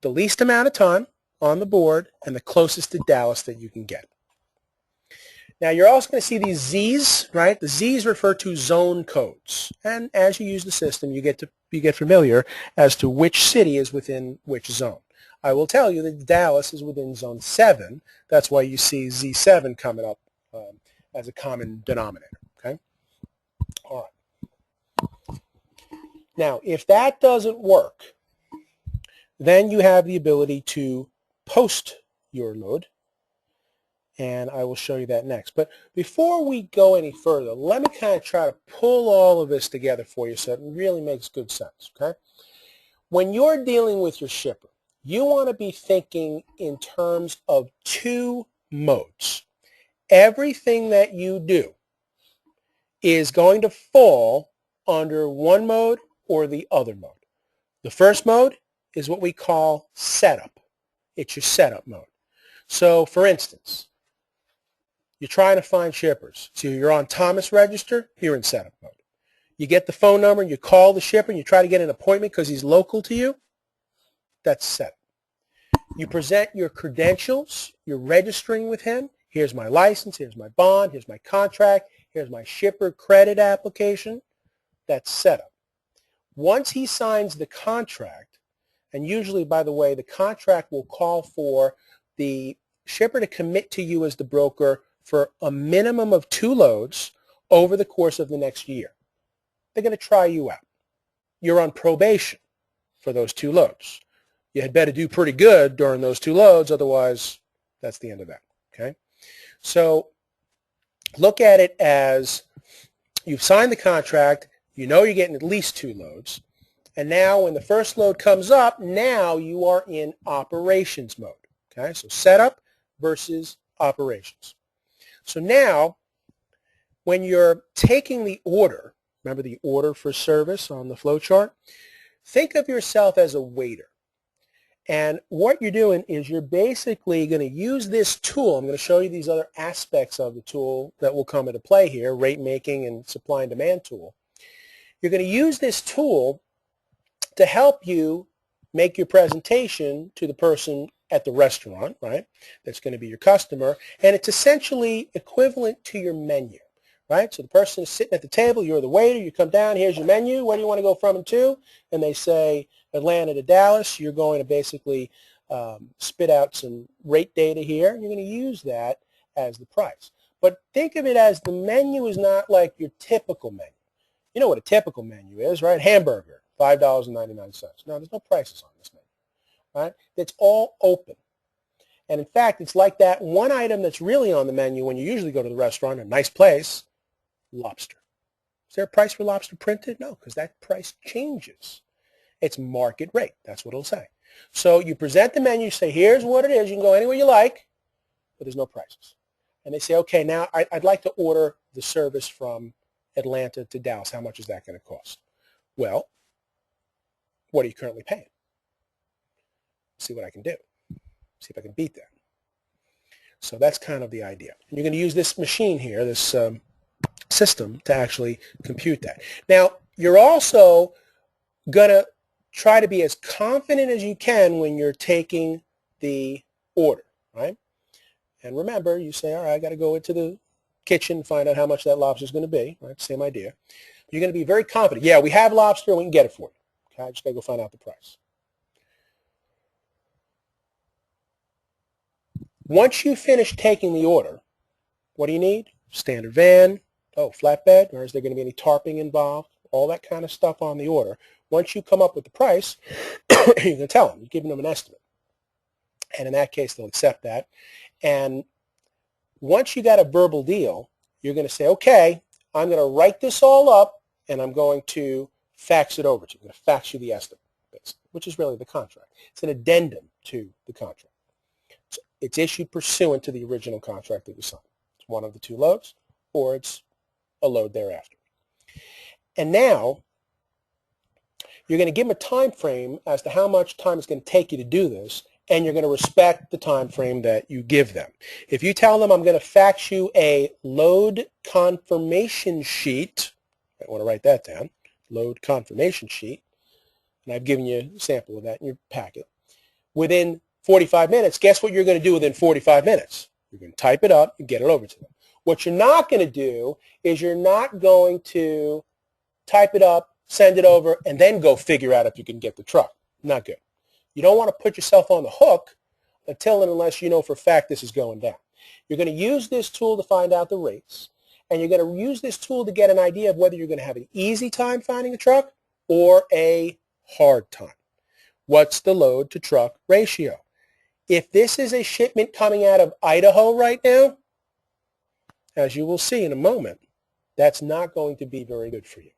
The least amount of time on the board and the closest to Dallas that you can get. Now, you're also going to see these Z's, right? The Z's refer to zone codes. And as you use the system, you get familiar as to which city is within which zone. I will tell you that Dallas is within zone 7. That's why you see Z7 coming up as a common denominator, okay? All right. Now, if that doesn't work, then you have the ability to post your load, and I will show you that next. But before we go any further, let me kind of try to pull all of this together for you so it really makes good sense, okay? When you're dealing with your shipper, you want to be thinking in terms of two modes. Everything that you do is going to fall under one mode or the other mode. The first mode is what we call setup. It's your setup mode. So, for instance, you're trying to find shippers. So you're on Thomas Register, you're in setup mode. You get the phone number and you call the shipper and you try to get an appointment because he's local to you. That's setup. You present your credentials. You're registering with him. Here's my license. Here's my bond. Here's my contract. Here's my shipper credit application. That's setup. Once he signs the contract, and usually, by the way, the contract will call for the shipper to commit to you as the broker for a minimum of 2 loads over the course of the next year. They're going to try you out. You're on probation for those 2 loads. You had better do pretty good during those 2 loads, otherwise that's the end of that, okay? So look at it as you've signed the contract, you know you're getting at least 2 loads, and now when the first load comes up, now you are in operations mode, okay? So setup versus operations. So now when you're taking the order, remember the order for service on the flow chart? Think of yourself as a waiter. And what you're doing is you're basically going to use this tool. I'm going to show you these other aspects of the tool that will come into play here, rate making and supply and demand tool. You're going to use this tool to help you make your presentation to the person at the restaurant, right? That's going to be your customer. And it's essentially equivalent to your menu, right? So the person is sitting at the table, you're the waiter, you come down, here's your menu, where do you want to go from and to? And they say Atlanta to Dallas. You're going to basically spit out some rate data here, and you're going to use that as the price. But think of it as the menu is not like your typical menu. You know what a typical menu is, right? Hamburger, $5.99. No, there's no prices on this menu, right? It's all open. And in fact, it's like that one item that's really on the menu when you usually go to the restaurant, a nice place, lobster. Is there a price for lobster printed? No, because that price changes. It's market rate. That's what it'll say. So you present the menu, say, here's what it is. You can go anywhere you like, but there's no prices. And they say, okay, now I'd like to order the service from Atlanta to Dallas. How much is that going to cost? Well, what are you currently paying? See what I can do. See if I can beat that. So that's kind of the idea. And you're going to use this machine here, this system, to actually compute that. Now, you're also going to try to be as confident as you can when you're taking the order, right? And remember, you say, all right, I got to go into the kitchen and find out how much that lobster is going to be, right? Same idea. You're going to be very confident. Yeah, we have lobster and we can get it for you. Okay, I just got to go find out the price. Once you finish taking the order, what do you need? Standard van, flatbed, or is there going to be any tarping involved? All that kind of stuff on the order. Once you come up with the price, you can tell them. You're giving them an estimate. And in that case, they'll accept that. And once you got a verbal deal, you're going to say, okay, I'm going to write this all up, and I'm going to fax it over to you. I'm going to fax you the estimate, which is really the contract. It's an addendum to the contract. It's issued pursuant to the original contract that you signed. It's one of the two loads, or it's a load thereafter. And now, you're going to give them a time frame as to how much time it's going to take you to do this, and you're going to respect the time frame that you give them. If you tell them, I'm going to fax you a load confirmation sheet, I want to write that down, load confirmation sheet, and I've given you a sample of that in your packet, within 45 minutes, guess what you're going to do within 45 minutes? You're going to type it up and get it over to them. What you're not going to do is you're not going to type it up, send it over, and then go figure out if you can get the truck. Not good. You don't want to put yourself on the hook until and unless you know for a fact this is going down. You're going to use this tool to find out the rates, and you're going to use this tool to get an idea of whether you're going to have an easy time finding a truck or a hard time. What's the load to truck ratio? If this is a shipment coming out of Idaho right now, as you will see in a moment, that's not going to be very good for you.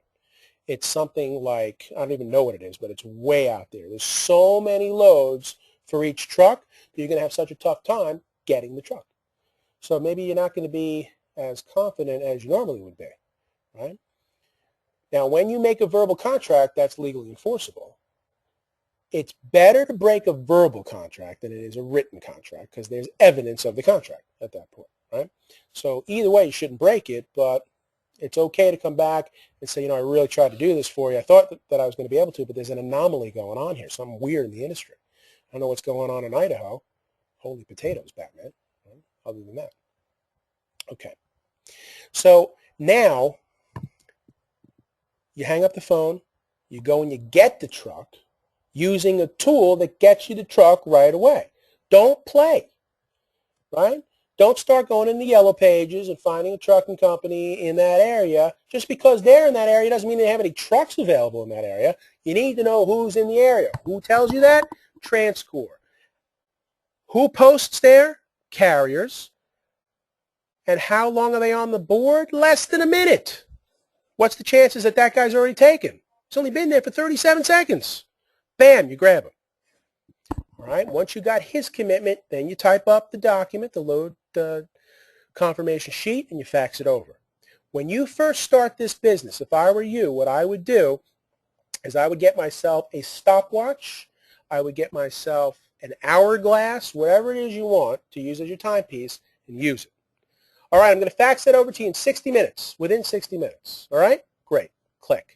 It's something like, I don't even know what it is, but it's way out there. There's so many loads for each truck that you're going to have such a tough time getting the truck. So maybe you're not going to be as confident as you normally would be, right? Now, when you make a verbal contract, that's legally enforceable. It's better to break a verbal contract than it is a written contract because there's evidence of the contract at that point, right? So either way, you shouldn't break it, but it's okay to come back and say, I really tried to do this for you. I thought that I was going to be able to, but there's an anomaly going on here, something weird in the industry. I don't know what's going on in Idaho. Holy potatoes, Batman, right? Other than that. Okay. So now you hang up the phone, you go and you get the truck, using a tool that gets you the truck right away. Don't play, right? Don't start going in the yellow pages and finding a trucking company in that area. Just because they're in that area doesn't mean they have any trucks available in that area. You need to know who's in the area. Who tells you that? Transcore. Who posts there? Carriers. And how long are they on the board? Less than a minute. What's the chances that that guy's already taken? He's only been there for 37 seconds. Bam, you grab him. All right, once you got his commitment, then you type up the document, the load confirmation sheet, and you fax it over. When you first start this business, if I were you, what I would do is I would get myself a stopwatch. I would get myself an hourglass, whatever it is you want to use as your timepiece, and use it. All right, I'm going to fax that over to you in 60 minutes, within 60 minutes. All right, great. Click.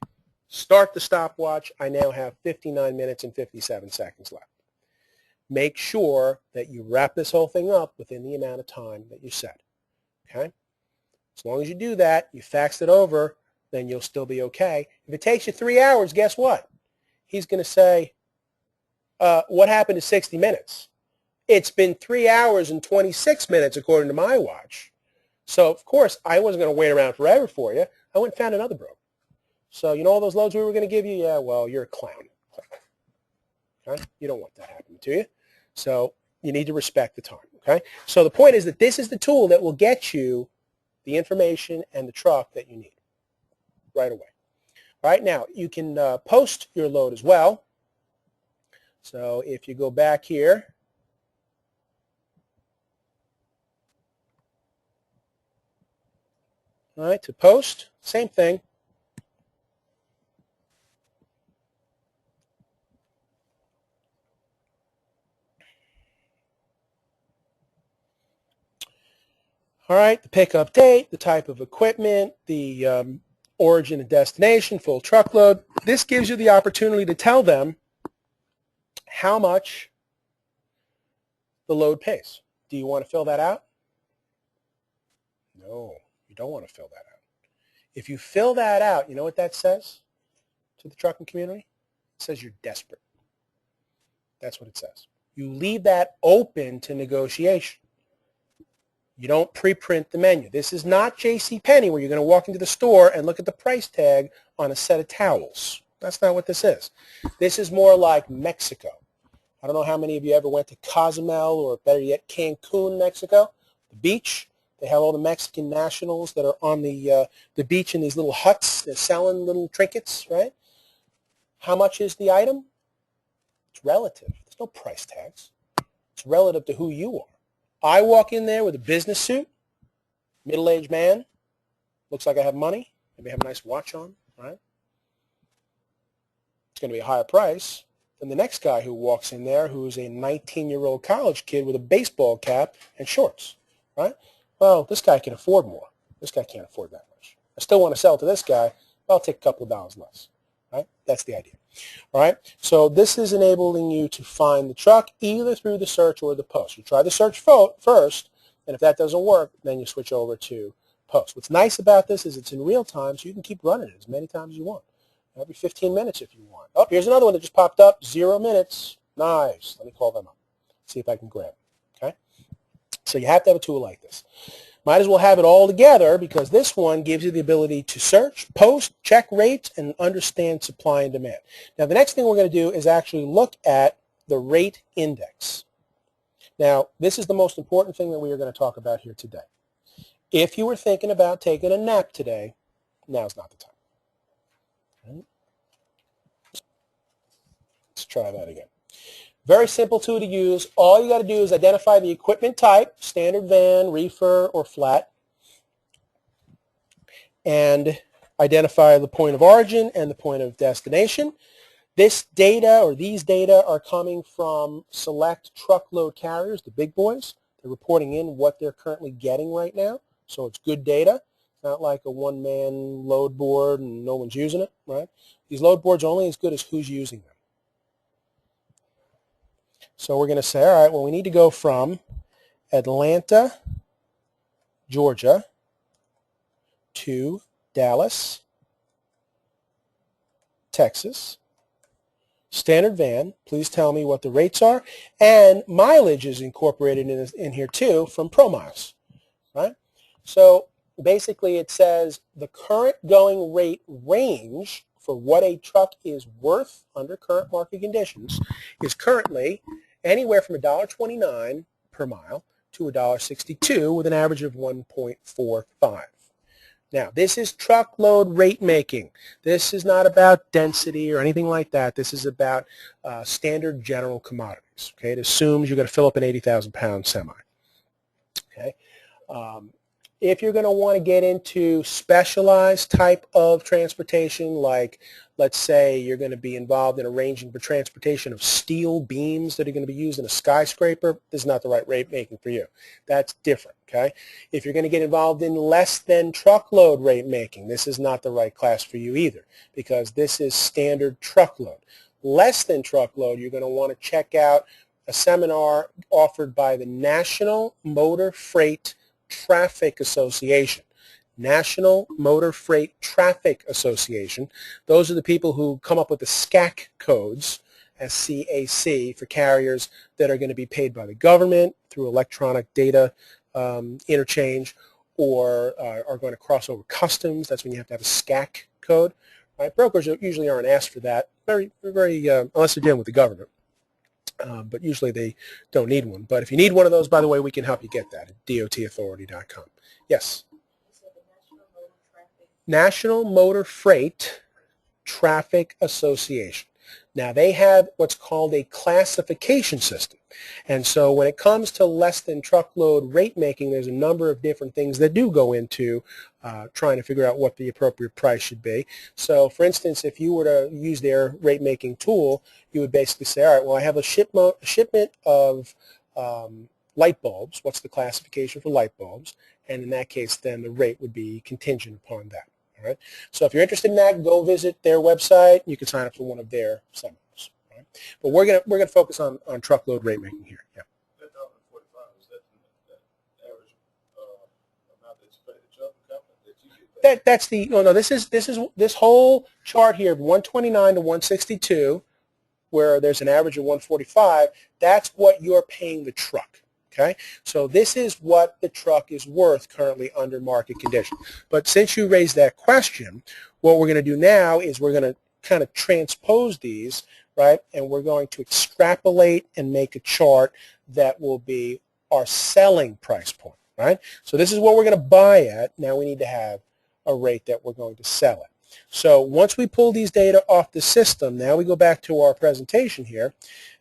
Start the stopwatch. I now have 59 minutes and 57 seconds left. Make sure that you wrap this whole thing up within the amount of time that you set. Okay? As long as you do that, you fax it over, then you'll still be okay. If it takes you 3 hours, guess what? He's going to say, what happened to 60 minutes? It's been 3 hours and 26 minutes according to my watch. So, of course, I wasn't going to wait around forever for you. I went and found another broker. So, you know all those loads we were going to give you? Yeah, well, you're a clown. Okay? You don't want that happening to you. So you need to respect the time. Okay? So the point is that this is the tool that will get you the information and the truck that you need. right away. All right, now you can post your load as well. So if you go back here, all right, to post, same thing. All right, the pickup date, the type of equipment, the origin and destination, full truckload. This gives you the opportunity to tell them how much the load pays. Do you want to fill that out? No, you don't want to fill that out. If you fill that out, you know what that says to the trucking community? It says you're desperate. That's what it says. You leave that open to negotiation. You don't pre-print the menu. This is not JCPenney where you're going to walk into the store and look at the price tag on a set of towels. That's not what this is. This is more like Mexico. I don't know how many of you ever went to Cozumel or better yet Cancun, Mexico. The beach, they have all the Mexican nationals that are on the beach in these little huts. They're selling little trinkets, right? How much is the item? It's relative. There's no price tags. It's relative to who you are. I walk in there with a business suit, middle-aged man, looks like I have money, maybe I have a nice watch on, right? It's going to be a higher price than the next guy who walks in there who's a 19-year-old college kid with a baseball cap and shorts, right? Well, this guy can afford more. This guy can't afford that much. I still want to sell to this guy, but I'll take a couple of dollars less, right? That's the idea. All right, so this is enabling you to find the truck either through the search or the post. You try the search first, and if that doesn't work, then you switch over to post. What's nice about this is it's in real time, so you can keep running it as many times as you want. Every 15 minutes if you want. Oh, here's another one that just popped up, 0 minutes. Nice. Let me call them up, see if I can grab them, okay? So you have to have a tool like this. Might as well have it all together because this one gives you the ability to search, post, check rates, and understand supply and demand. Now, the next thing we're going to do is actually look at the rate index. Now, this is the most important thing that we are going to talk about here today. If you were thinking about taking a nap today, now's not the time. Right? Let's try that again. Very simple tool to use. All you got to do is identify the equipment type, standard van, reefer, or flat, and identify the point of origin and the point of destination. This data or these data are coming from select truckload carriers, the big boys. They're reporting in what they're currently getting right now, so it's good data. It's not like a one-man load board and no one's using it, right? These load boards are only as good as who's using them. So we're going to say, all right, well, we need to go from Atlanta, Georgia, to Dallas, Texas. Standard van, please tell me what the rates are. And mileage is incorporated in here too from ProMiles, right? So basically it says the current going rate range for what a truck is worth under current market conditions is currently anywhere from $1.29 per mile to $1.62 with an average of 1.45. Now, this is truckload rate making. This is not about density or anything like that. This is about standard general commodities. Okay, it assumes you're going to fill up an 80,000-pound semi. Okay. If you're going to want to get into specialized type of transportation, like let's say you're going to be involved in arranging for transportation of steel beams that are going to be used in a skyscraper, this is not the right rate making for you. That's different, okay? If you're going to get involved in less than truckload rate making, this is not the right class for you either because this is standard truckload. Less than truckload, you're going to want to check out a seminar offered by the National Motor Freight Traffic Association. National Motor Freight Traffic Association. Those are the people who come up with the SCAC codes, SCAC, for carriers that are going to be paid by the government through electronic data interchange or are going to cross over customs. That's when you have to have a SCAC code. Right? Brokers usually aren't asked for that, unless they're dealing with the government. But usually they don't need one. But if you need one of those, by the way, we can help you get that at dotauthority.com. Yes? National Motor Freight Traffic Association. Now they have what's called a classification system. And so when it comes to less than truckload rate making, there's a number of different things that do go into trying to figure out what the appropriate price should be. So for instance, if you were to use their rate making tool, you would basically say, all right, well, I have a shipment of light bulbs. What's the classification for light bulbs? And in that case, then the rate would be contingent upon that. All right. So if you're interested in that, go visit their website. You can sign up for one of their seminars. Right? But we're gonna focus on truckload rate making here. Yeah. That $1.45, is that average amount that's paid the trucking company that you get? That's the no. This whole chart here, 129 to 162, where there's an average of 145. That's what you're paying the truck. Okay, so this is what the truck is worth currently under market conditions. But since you raised that question, what we're going to do now is we're going to kind of transpose these, right, and we're going to extrapolate and make a chart that will be our selling price point, right? So this is what we're going to buy at. Now we need to have a rate that we're going to sell at. So once we pull these data off the system, now we go back to our presentation here,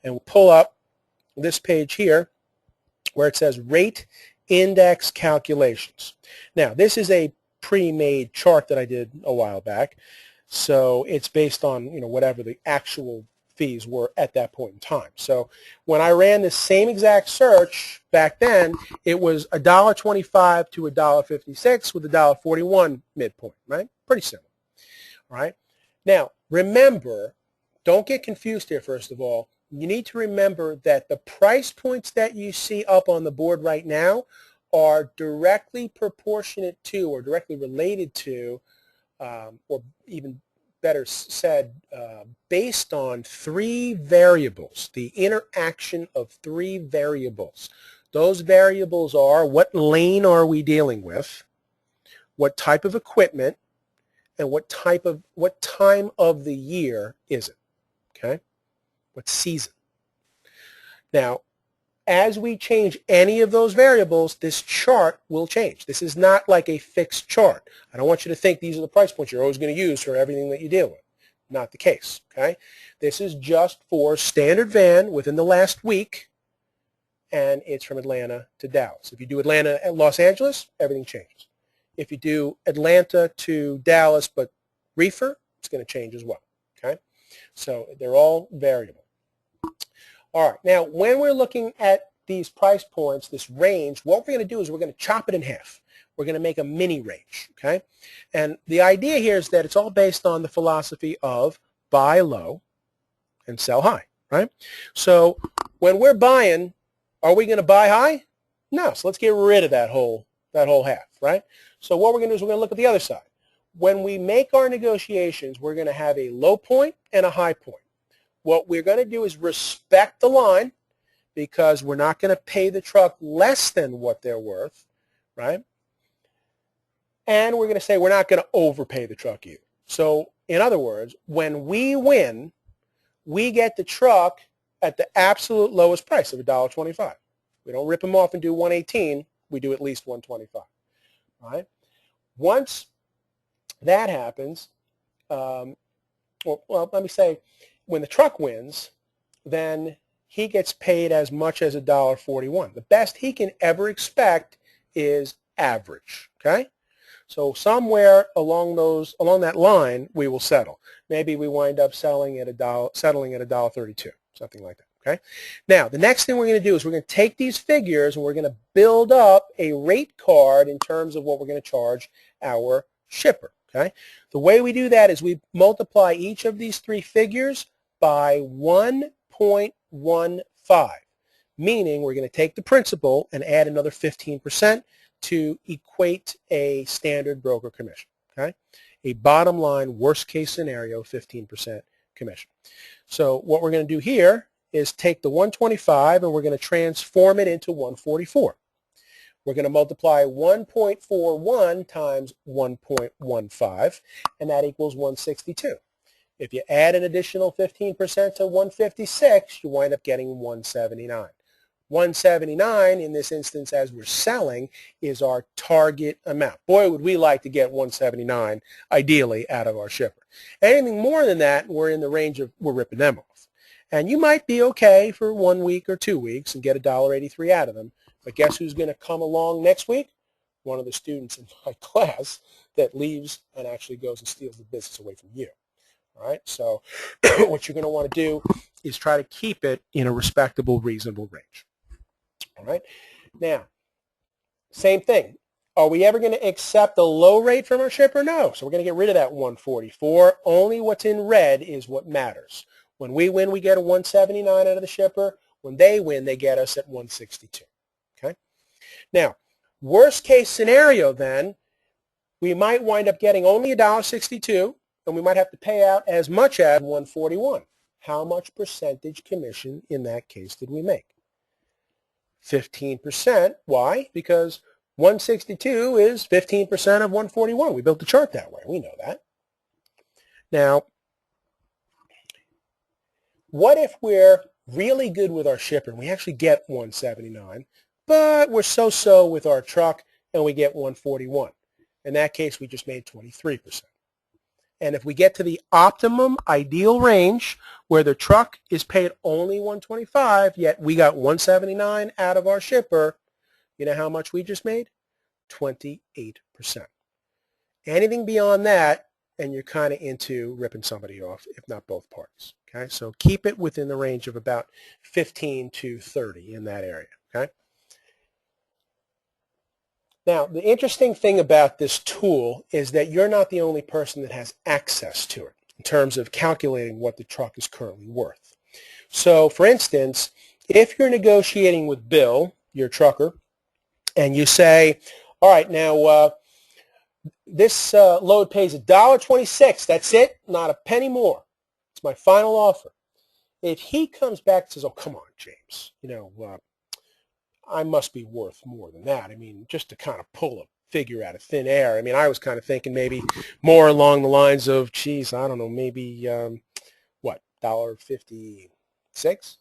and we'll pull up this page here, where it says rate index calculations. Now, this is a pre-made chart that I did a while back, so it's based on whatever the actual fees were at that point in time. So when I ran this same exact search back then, it was $1.25 to $1.56 with $1.41 midpoint, right? Pretty simple, all right? Now, remember, don't get confused here, first of all. You need to remember that the price points that you see up on the board right now are directly proportionate to or directly related to, or even better said, based on three variables, the interaction of three variables. Those variables are what lane are we dealing with, what type of equipment, and what time of the year is it, okay? What season? Now, as we change any of those variables, this chart will change. This is not like a fixed chart. I don't want you to think these are the price points you're always going to use for everything that you deal with. Not the case, okay? This is just for standard van within the last week, and it's from Atlanta to Dallas. If you do Atlanta and Los Angeles, everything changes. If you do Atlanta to Dallas but reefer, it's going to change as well, okay? So they're all variable. All right, now when we're looking at these price points, this range, what we're going to do is we're going to chop it in half. We're going to make a mini range, okay? And the idea here is that it's all based on the philosophy of buy low and sell high, right? So when we're buying, are we going to buy high? No, so let's get rid of that whole half, right? So what we're going to do is we're going to look at the other side. When we make our negotiations, we're going to have a low point and a high point. What we're going to do is respect the line because we're not going to pay the truck less than what they're worth, right? And we're going to say we're not going to overpay the truck either. So in other words, when we win, we get the truck at the absolute lowest price of $1.25. We don't rip them off and do $1.18. We do at least $1.25, right? Once that happens, well, let me say, when the truck wins, then he gets paid as much as $1.41. The best he can ever expect is average, okay? So somewhere along that line, we will settle. Maybe we wind up settling at $1.32, something like that, okay? Now, the next thing we're going to do is we're going to take these figures and we're going to build up a rate card in terms of what we're going to charge our shipper, okay? The way we do that is we multiply each of these three figures by 1.15, meaning we're going to take the principal and add another 15% to equate a standard broker commission, okay? A bottom line, worst case scenario, 15% commission. So what we're going to do here is take the 125 and we're going to transform it into 144. We're going to multiply 1.41 times 1.15, and that equals 162. If you add an additional 15% to 156, you wind up getting 179. 179 in this instance as we're selling is our target amount. Boy, would we like to get 179 ideally out of our shipper. Anything more than that, we're in the range of we're ripping them off. And you might be okay for 1 week or 2 weeks and get $1.83 out of them. But guess who's going to come along next week? One of the students in my class that leaves and actually goes and steals the business away from you. All right, so what you're going to want to do is try to keep it in a respectable, reasonable range. All right, now, same thing. Are we ever going to accept a low rate from our shipper? No, so we're going to get rid of that 144. Only what's in red is what matters. When we win, we get a 179 out of the shipper. When they win, they get us at 162. Okay, now, worst case scenario then, we might wind up getting only $1.62, and we might have to pay out as much as 141. How much percentage commission in that case did we make? 15%. Why? Because 162 is 15% of 141. We built the chart that way. We know that. Now, what if we're really good with our shipper and we actually get 179, but we're so-so with our truck and we get 141? In that case, we just made 23%. And if we get to the optimum ideal range where the truck is paid only 125, yet we got 179 out of our shipper, you know how much we just made? 28%. Anything beyond that, and you're kind of into ripping somebody off, if not both parties. Okay, so keep it within the range of about 15 to 30 in that area. Okay. Now, the interesting thing about this tool is that you're not the only person that has access to it in terms of calculating what the truck is currently worth. So, for instance, if you're negotiating with Bill, your trucker, and you say, all right, now this load pays $1.26. That's it, not a penny more. It's my final offer. If he comes back and says, oh, come on, James, you know, I must be worth more than that. I mean, just to kind of pull a figure out of thin air. I mean, I was kind of thinking maybe more along the lines of, geez, I don't know, maybe, what, $1.56?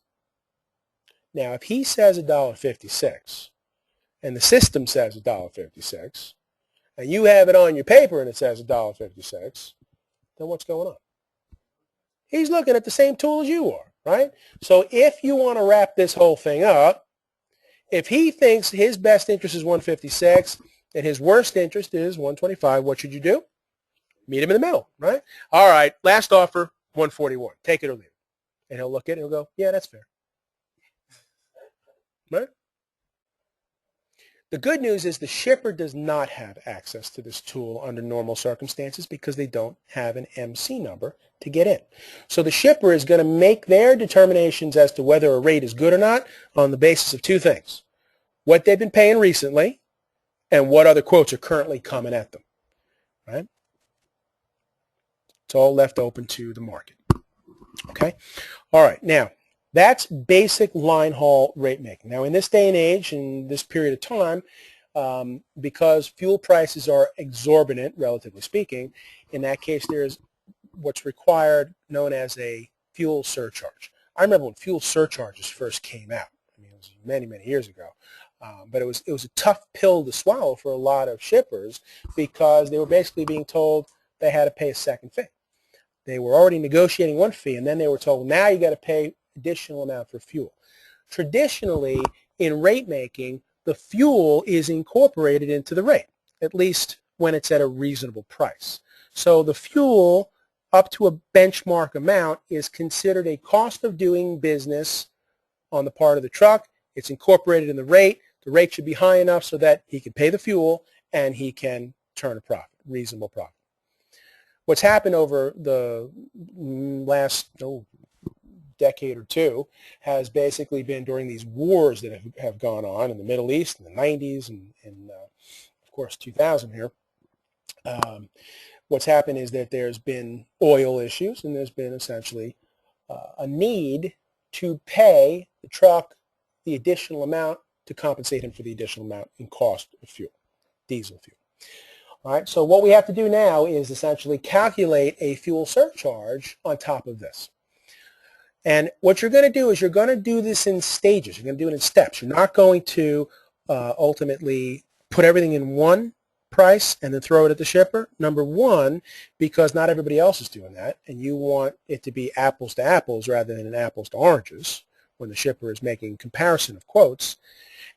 Now, if he says $1.56 and the system says $1.56 and you have it on your paper and it says $1.56, then what's going on? He's looking at the same tool as you are, right? So if you want to wrap this whole thing up, if he thinks his best interest is 156 and his worst interest is 125, what should you do? Meet him in the middle, right? All right, last offer, 141. Take it or leave it. And he'll look at it and he'll go, yeah, that's fair. Right? The good news is the shipper does not have access to this tool under normal circumstances because they don't have an MC number to get in. So the shipper is going to make their determinations as to whether a rate is good or not on the basis of two things: what they've been paying recently and what other quotes are currently coming at them. Right? It's all left open to the market. Okay? All right. Now, that's basic line haul rate making. Now, in this day and age, in this period of time, because fuel prices are exorbitant, relatively speaking, in that case, there's what's required known as a fuel surcharge. I remember when fuel surcharges first came out. I mean, it was many, many years ago. But it was a tough pill to swallow for a lot of shippers because they were basically being told they had to pay a second fee. They were already negotiating one fee, and then they were told, now you got to pay additional amount for fuel. Traditionally, in rate making, the fuel is incorporated into the rate, at least when it's at a reasonable price. So the fuel up to a benchmark amount is considered a cost of doing business on the part of the truck. It's incorporated in the rate. The rate should be high enough so that he can pay the fuel and he can turn a profit, reasonable profit. What's happened over the last decade or two has basically been during these wars that have gone on in the Middle East in the 90s and of course 2000 here. What's happened is that there's been oil issues and there's been essentially a need to pay the truck the additional amount to compensate him for the additional amount in cost of fuel, diesel fuel. All right, so what we have to do now is essentially calculate a fuel surcharge on top of this. And what you're going to do is you're going to do this in stages. You're going to do it in steps. You're not going to ultimately put everything in one price and then throw it at the shipper. Number one, because not everybody else is doing that, and you want it to be apples to apples rather than apples to oranges when the shipper is making comparison of quotes.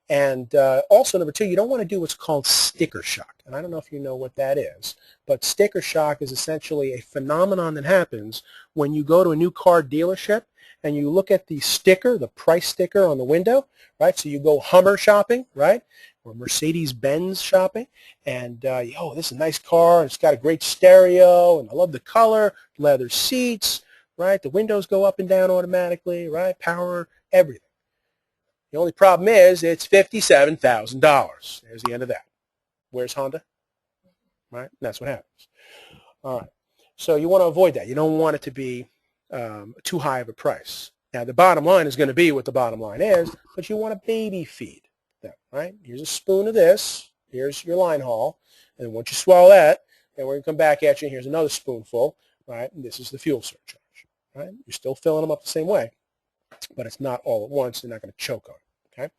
And also, number two, you don't want to do what's called sticker shock. And I don't know if you know what that is, but sticker shock is essentially a phenomenon that happens when you go to a new car dealership and you look at the sticker, the price sticker on the window, right? So you go Hummer shopping, right? Or Mercedes-Benz shopping, and oh, this is a nice car, and it's got a great stereo, and I love the color, leather seats, right? The windows go up and down automatically, right? Power, everything. The only problem is it's $57,000. There's the end of that. Where's Honda? Right? And that's what happens. All right. So you want to avoid that. You don't want it to be too high of a price. Now, the bottom line is going to be what the bottom line is, but you want to baby feed them, right? Here's a spoon of this. Here's your line haul. And then once you swallow that, then we're going to come back at you, and here's another spoonful, right? And this is the fuel surcharge, right? You're still filling them up the same way, but it's not all at once. You're not going to choke on it, okay?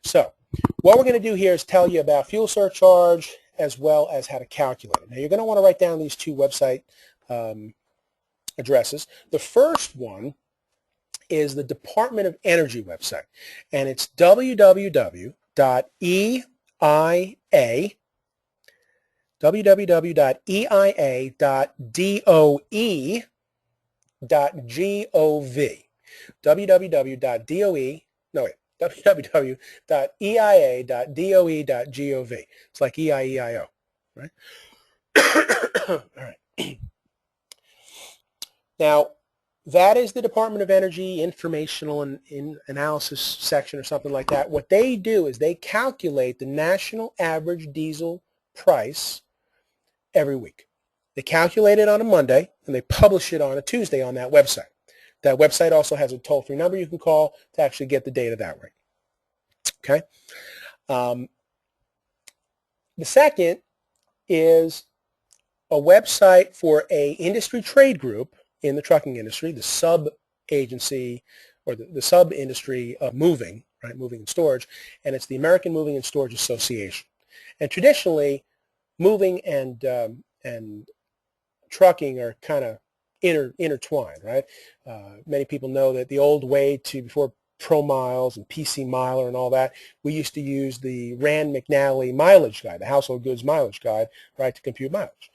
So what we're going to do here is tell you about fuel surcharge as well as how to calculate it. Now, you're going to want to write down these two website addresses. The first one is the Department of Energy website, and it's www.eia.doe.gov. www.eia.doe.gov. It's like E-I-E-I-O, right? All right. Now, that is the Department of Energy informational and analysis section or something like that. What they do is they calculate the national average diesel price every week. They calculate it on a Monday, and they publish it on a Tuesday on that website. That website also has a toll-free number you can call to actually get the data that way. Okay? The second is a website for a industry trade group in the trucking industry, the sub-agency or the sub-industry of moving, right, moving and storage, and it's the American Moving and Storage Association. And traditionally, moving and trucking are kind of intertwined, right? Many people know that the old way before Pro Miles and PC Miler and all that, we used to use the Rand McNally mileage guide, the household goods mileage guide, right, to compute mileage.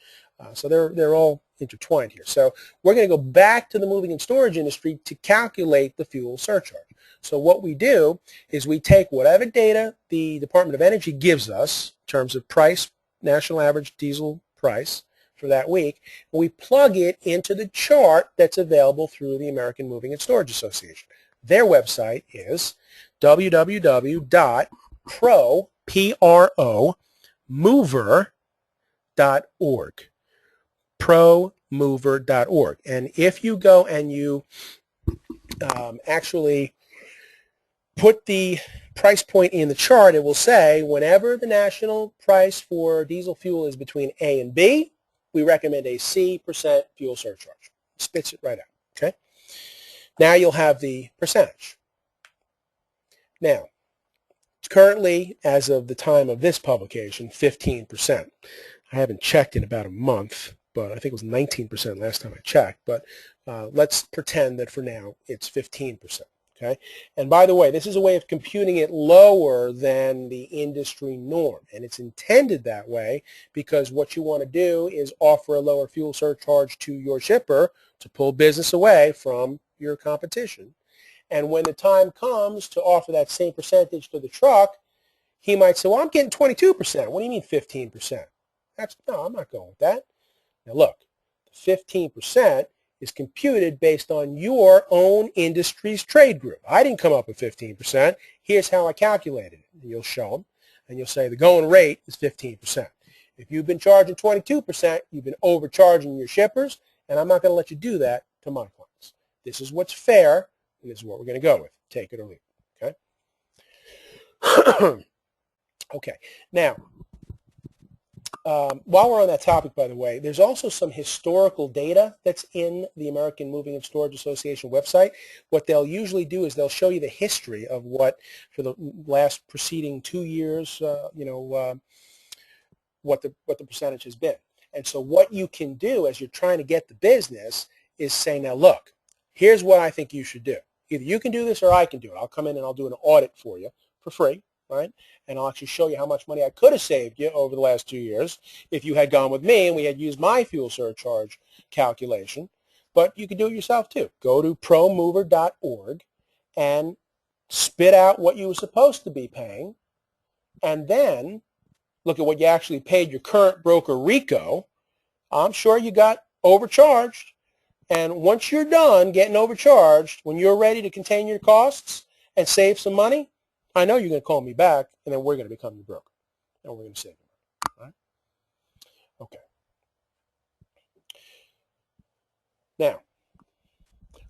So they're all intertwined here. So we're going to go back to the moving and storage industry to calculate the fuel surcharge. So what we do is we take whatever data the Department of Energy gives us in terms of price, national average diesel price for that week, and we plug it into the chart that's available through the American Moving and Storage Association. Their website is www.promover.org. promover.org. And if you go and you actually put the price point in the chart, it will say whenever the national price for diesel fuel is between A and B, we recommend a C% fuel surcharge. It spits it right out. Okay? Now you'll have the percentage. Now, it's currently, as of the time of this publication, 15%. I haven't checked in about a month, but I think it was 19% last time I checked. But let's pretend that for now it's 15%. Okay? And by the way, this is a way of computing it lower than the industry norm. And it's intended that way because what you want to do is offer a lower fuel surcharge to your shipper to pull business away from your competition. And when the time comes to offer that same percentage to the truck, he might say, well, I'm getting 22%. What do you mean 15%? No, I'm not going with that. Now look, 15% is computed based on your own industry's trade group. I didn't come up with 15%. Here's how I calculated it. And you'll show them, and you'll say the going rate is 15%. If you've been charging 22%, you've been overcharging your shippers, and I'm not going to let you do that to my clients. This is what's fair, and this is what we're going to go with. Take it or leave it, okay? Okay, now, While we're on that topic, by the way, there's also some historical data that's in the American Moving and Storage Association website. What they'll usually do is they'll show you the history of what, for the last preceding 2 years, what the percentage has been. And so what you can do as you're trying to get the business is say, now look, here's what I think you should do. Either you can do this or I can do it. I'll come in and I'll do an audit for you for free, right? And I'll actually show you how much money I could have saved you over the last 2 years if you had gone with me and we had used my fuel surcharge calculation. But you can do it yourself too. Go to promover.org and spit out what you were supposed to be paying, and then look at what you actually paid your current broker, Rico. I'm sure you got overcharged. And once you're done getting overcharged, when you're ready to contain your costs and save some money, I know you're going to call me back, and then we're going to become your broker. And we're going to save you money. All right? Okay. Now,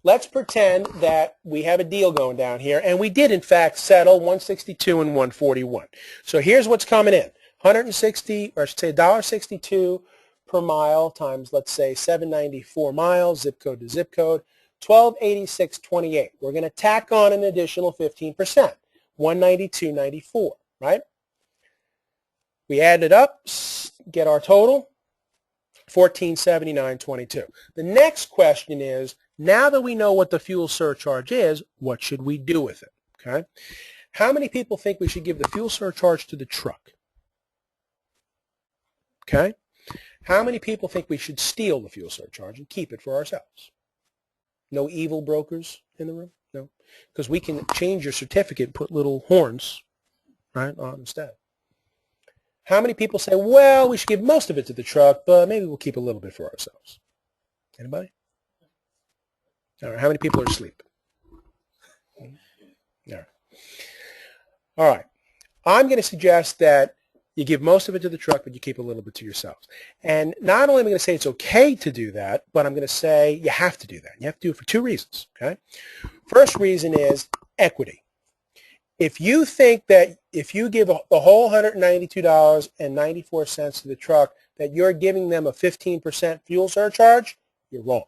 let's pretend that we have a deal going down here, and we did, in fact, settle 162 and 141. So here's what's coming in. 160, or I should say $1.62 per mile times, let's say, 794 miles, zip code to zip code, $12.8628. We're going to tack on an additional 15%, $192.94, right? We add it up, get our total, $14.7922. The next question is, now that we know what the fuel surcharge is, what should we do with it? Okay? How many people think we should give the fuel surcharge to the truck? Okay? How many people think we should steal the fuel surcharge and keep it for ourselves? No evil brokers in the room? No? Because we can change your certificate and put little horns, right, on instead. How many people say, well, we should give most of it to the truck, but maybe we'll keep a little bit for ourselves? Anybody? All right. How many people are asleep? All right. All right. I'm going to suggest that you give most of it to the truck, but you keep a little bit to yourselves. And not only am I going to say it's okay to do that, but I'm going to say you have to do that. You have to do it for 2 reasons. Okay. First reason is equity. If you think that if you give the whole $192.94 to the truck, that you're giving them a 15% fuel surcharge, you're wrong.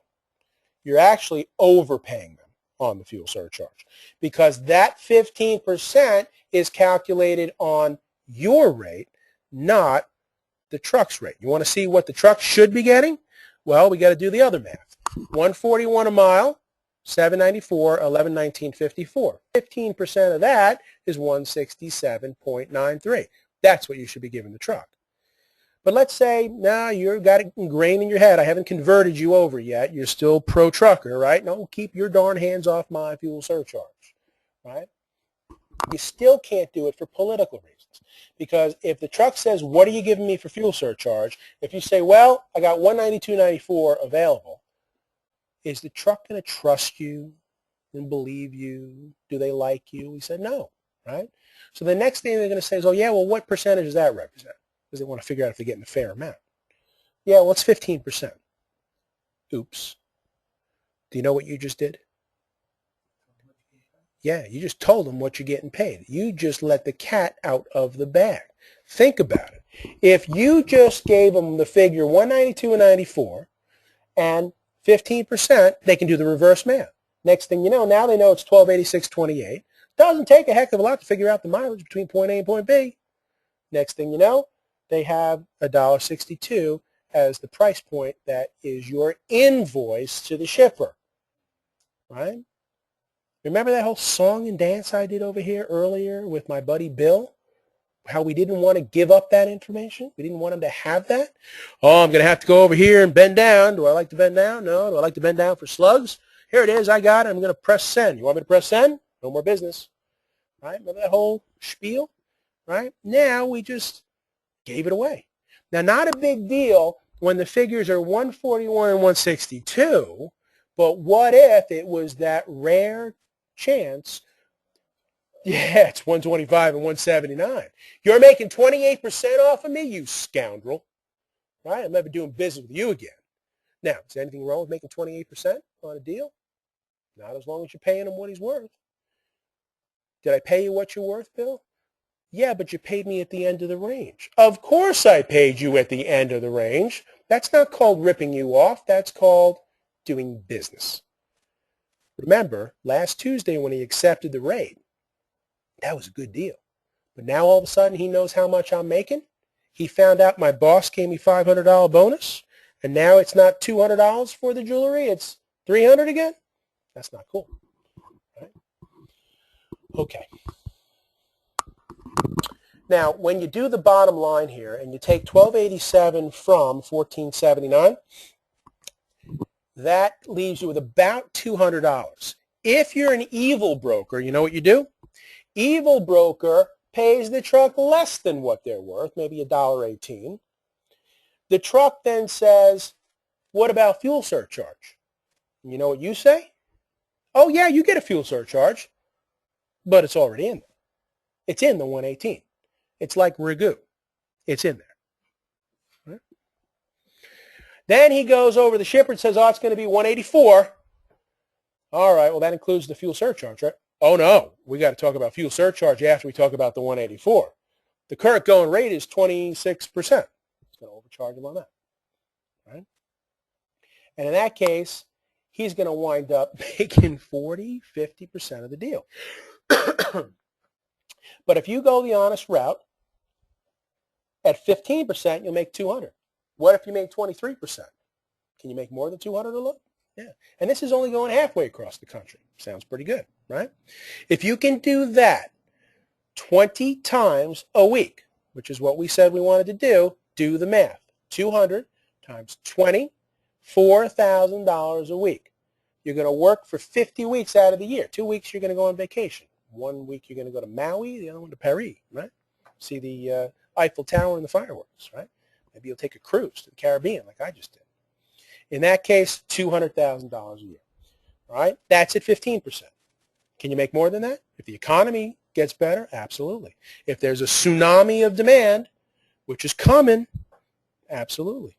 You're actually overpaying them on the fuel surcharge, because that 15% is calculated on your rate, not the truck's rate. You want to see what the truck should be getting? Well, we got to do the other math. 141 a mile, 794, 1119.54. 15% of that is 167.93. That's what you should be giving the truck. But let's say, no, you've got it ingrained in your head. I haven't converted you over yet. You're still pro-trucker, right? No, keep your darn hands off my fuel surcharge, right? You still can't do it for political reasons. Because if the truck says, what are you giving me for fuel surcharge? If you say, well, I got $192.94 available, is the truck going to trust you and believe you? Do they like you? We said no, right? So the next thing they're going to say is, oh, yeah, well, what percentage does that represent? Because they want to figure out if they're getting a fair amount. Yeah, well, it's 15%. Oops. Do you know what you just did? Yeah, you just told them what you're getting paid. You just let the cat out of the bag. Think about it. If you just gave them the figure $192.94 and 15%, they can do the reverse math. Next thing you know, now they know it's $12.8628. Doesn't take a heck of a lot to figure out the mileage between point A and point B. Next thing you know, they have $1.62 as the price point that is your invoice to the shipper, right? Remember that whole song and dance I did over here earlier with my buddy Bill? How we didn't want to give up that information? We didn't want him to have that? Oh, I'm going to have to go over here and bend down. Do I like to bend down? No. Do I like to bend down for slugs? Here it is. I got it. I'm going to press send. You want me to press send? No more business. Right? Remember that whole spiel? Right? Now we just gave it away. Now, not a big deal when the figures are 141 and 162, but what if it was that rare chance? Yeah, it's 125 and 179. You're making 28% off of me, you scoundrel. Right? I'm never doing business with you again. Now, is there anything wrong with making 28% on a deal? Not as long as you're paying him what he's worth. Did I pay you what you're worth, Bill? Yeah, but you paid me at the end of the range. Of course I paid you at the end of the range. That's not called ripping you off. That's called doing business. Remember, last Tuesday when he accepted the rate, that was a good deal. But now all of a sudden he knows how much I'm making. He found out my boss gave me $500 bonus, and now it's not $200 for the jewelry. It's $300 again. That's not cool. Right? Okay. Now, when you do the bottom line here and you take 1287 from 1479, that leaves you with about $200. If you're an evil broker, you know what you do? Evil broker pays the truck less than what they're worth, maybe $1.18. The truck then says, what about fuel surcharge? And you know what you say? Oh, yeah, you get a fuel surcharge, but it's already in there. It's in the 118. It's like ragu. It's in there. Right? Then he goes over the shipper and says, oh, it's going to be 184. All right, well, that includes the fuel surcharge, right? Oh, no, we got to talk about fuel surcharge after we talk about the 184. The current going rate is 26%. It's going to overcharge him on that. Right? And in that case, he's going to wind up making 40, 50% of the deal. But if you go the honest route, at 15%, you'll make 200. What if you make 23%? Can you make more than 200 a load? Yeah. And this is only going halfway across the country. Sounds pretty good, right? If you can do that 20 times a week, which is what we said we wanted to do the math. 200 times 20, $4,000 a week. You're going to work for 50 weeks out of the year. 2 weeks you're going to go on vacation. 1 week you're going to go to Maui, the other one to Paris, right? See the Eiffel Tower and the fireworks, right? Maybe you'll take a cruise to the Caribbean like I just did. In that case, $200,000 a year, all right? That's at 15%. Can you make more than that? If the economy gets better, absolutely. If there's a tsunami of demand, which is coming, absolutely.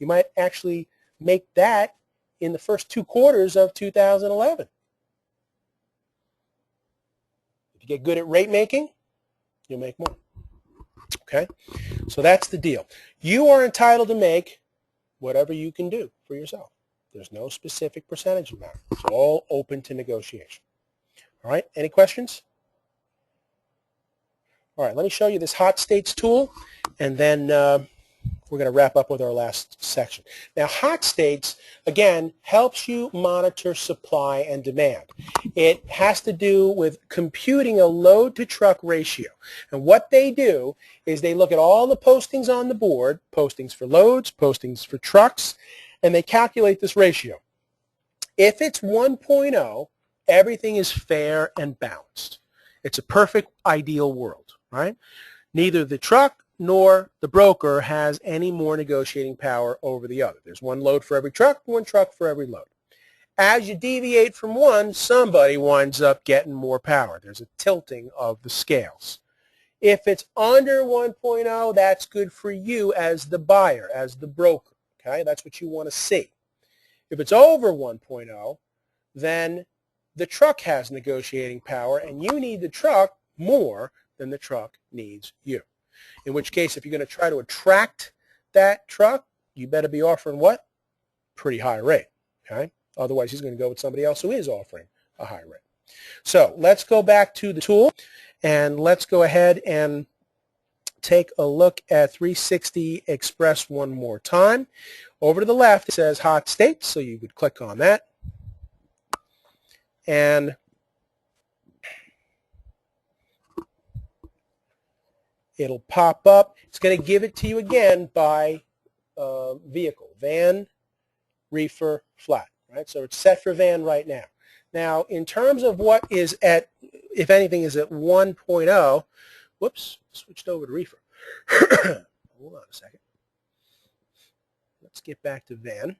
You might actually make that in the first 2 quarters of 2011. If you get good at rate making, you'll make more. Okay? So that's the deal. You are entitled to make whatever you can do for yourself. There's no specific percentage amount. It's all open to negotiation. All right? Any questions? All right, let me show you this hot states tool, and then we're going to wrap up with our last section. Now, hot states, again, helps you monitor supply and demand. It has to do with computing a load-to-truck ratio. And what they do is they look at all the postings on the board, postings for loads, postings for trucks, and they calculate this ratio. If it's 1.0, everything is fair and balanced. It's a perfect, ideal world, right? Neither the truck nor the broker has any more negotiating power over the other. There's one load for every truck, one truck for every load. As you deviate from one, somebody winds up getting more power. There's a tilting of the scales. If it's under 1.0, that's good for you as the buyer, as the broker. Okay, that's what you want to see. If it's over 1.0, then the truck has negotiating power, and you need the truck more than the truck needs you. In which case, if you're going to try to attract that truck, you better be offering what? Pretty high rate. Okay? Otherwise, he's going to go with somebody else who is offering a high rate. So let's go back to the tool, and let's go ahead and take a look at 360 Express one more time. Over to the left, it says hot states, so you would click on that. And it'll pop up. It's going to give it to you again by vehicle, van, reefer, flat. Right? So it's set for van right now. Now, in terms of what is at, if anything, is at 1.0, whoops, switched over to reefer. Hold on a second. Let's get back to van.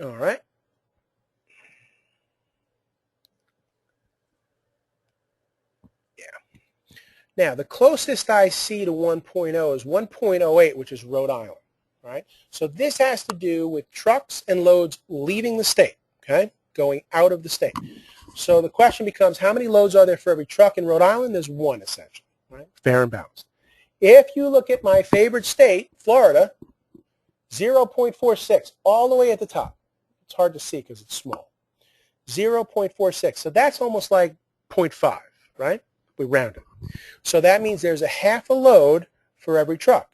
All right. Yeah. Now, the closest I see to 1.0 is 1.08, which is Rhode Island. Right? So this has to do with trucks and loads leaving the state, okay, going out of the state. So the question becomes, how many loads are there for every truck in Rhode Island? There's one, essentially, right? Fair and balanced. If you look at my favorite state, Florida, 0.46, all the way at the top. It's hard to see because it's small. 0.46. So that's almost like 0.5, right? We round it. So that means there's a half a load for every truck.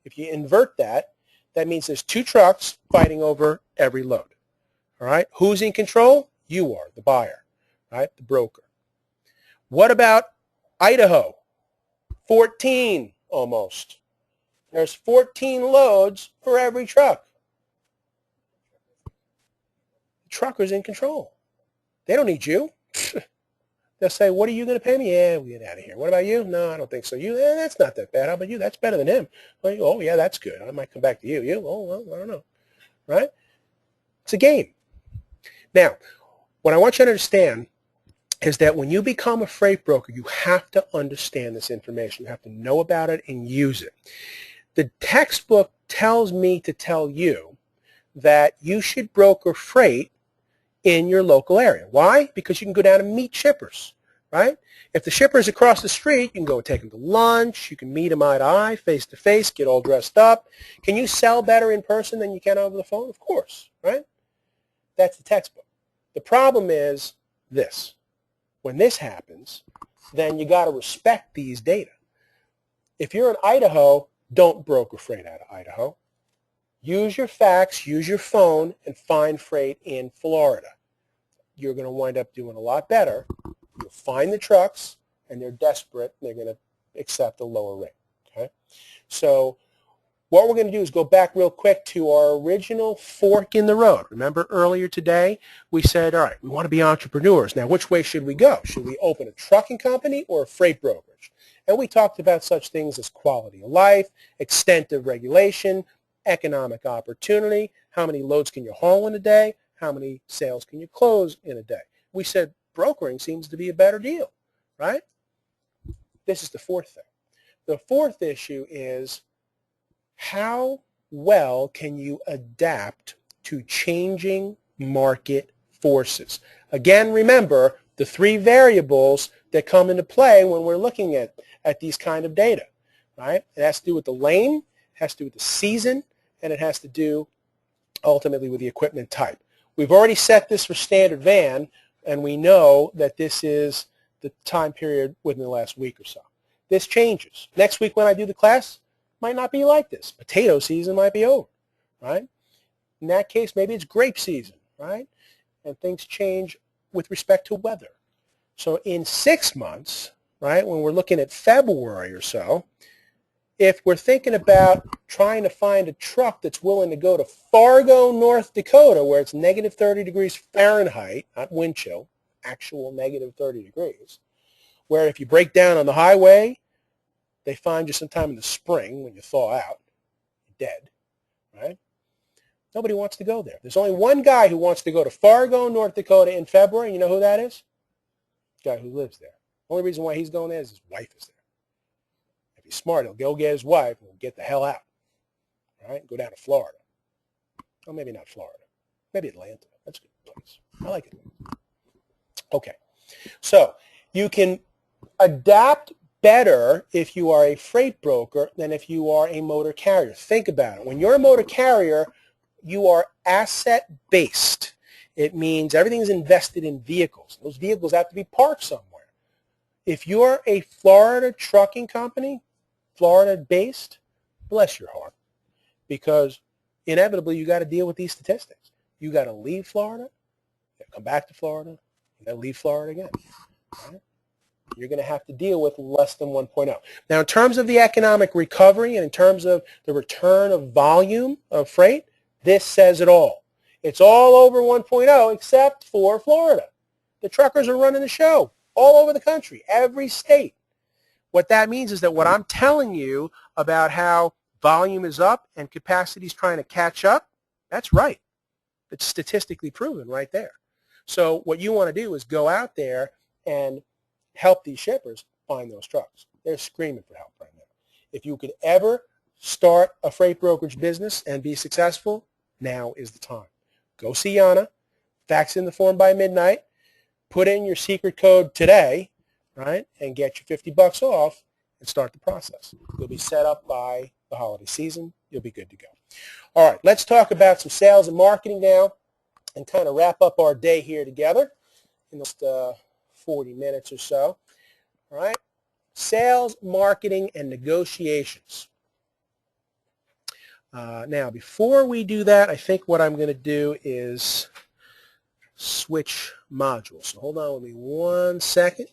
If you invert that, that means there's two trucks fighting over every load. All right? Who's in control? You are, the buyer, right? The broker. What about Idaho? 14 almost. There's 14 loads for every truck. The trucker's in control. They don't need you. They'll say, what are you going to pay me? Yeah, we'll get out of here. What about you? No, I don't think so. You? That's not that bad. How about you? That's better than him. Well, oh, yeah, that's good. I might come back to you. You? Oh, well, I don't know. Right? It's a game. Now, what I want you to understand is that when you become a freight broker, you have to understand this information. You have to know about it and use it. The textbook tells me to tell you that you should broker freight in your local area. Why? Because you can go down and meet shippers, right? If the shipper is across the street, you can go and take them to lunch. You can meet them eye to eye, face to face, get all dressed up. Can you sell better in person than you can over the phone? Of course, right? That's the textbook. The problem is this. When this happens, then you got to respect these data. If you're in Idaho, don't broker freight out of Idaho. Use your fax, use your phone, and find freight in Florida. You're going to wind up doing a lot better. You'll find the trucks, and they're desperate, and they're going to accept a lower rate. Okay? So what we're going to do is go back real quick to our original fork in the road. Remember earlier today, we said, all right, we want to be entrepreneurs. Now, which way should we go? Should we open a trucking company or a freight brokerage? And we talked about such things as quality of life, extent of regulation, economic opportunity, how many loads can you haul in a day, how many sales can you close in a day. We said brokering seems to be a better deal, right? This is the fourth thing. The fourth issue is how well can you adapt to changing market forces? Again, remember the three variables that come into play when we're looking at these kind of data, right? It has to do with the lane, it has to do with the season, and it has to do ultimately with the equipment type. We've already set this for standard van, and we know that this is the time period within the last week or so. This changes. Next week when I do the class, might not be like this. Potato season might be over, right? In that case, maybe it's grape season, right? And things change with respect to weather. So in 6 months, right, when we're looking at February or so, if we're thinking about trying to find a truck that's willing to go to Fargo, North Dakota, where it's negative 30 degrees Fahrenheit, not wind chill, actual negative 30 degrees, where if you break down on the highway, they find you sometime in the spring when you thaw out, dead, right? Nobody wants to go there. There's only one guy who wants to go to Fargo, North Dakota in February. You know who that is? The guy who lives there. The only reason why he's going there is his wife is there. If he's smart, he'll go get his wife and get the hell out, right? Go down to Florida. Well, maybe not Florida. Maybe Atlanta. That's a good place. I like it. Okay. So you can adapt better if you are a freight broker than if you are a motor carrier. Think about it. When you're a motor carrier, you are asset-based. It means everything is invested in vehicles. Those vehicles have to be parked somewhere. If you're a Florida trucking company, Florida-based, bless your heart, because inevitably you got to deal with these statistics. You got to leave Florida, you got to come back to Florida, you got to leave Florida again. Right? You're going to have to deal with less than 1.0. Now, in terms of the economic recovery and in terms of the return of volume of freight, this says it all. It's all over 1.0 except for Florida. The truckers are running the show all over the country, every state. What that means is that what I'm telling you about how volume is up and capacity is trying to catch up, that's right. It's statistically proven right there. So what you want to do is go out there and help these shippers find those trucks. They're screaming for help right now. If you could ever start a freight brokerage business and be successful, now is the time. Go see Yana, fax in the form by midnight, put in your secret code today, right, and get your $50 off and start the process. You'll be set up by the holiday season. You'll be good to go. All right, let's talk about some sales and marketing now and kind of wrap up our day here together in just 40 minutes or so. All right, sales, marketing, and negotiations. Now, before we do that, I think what I'm going to do is switch modules. So hold on with me 1 second.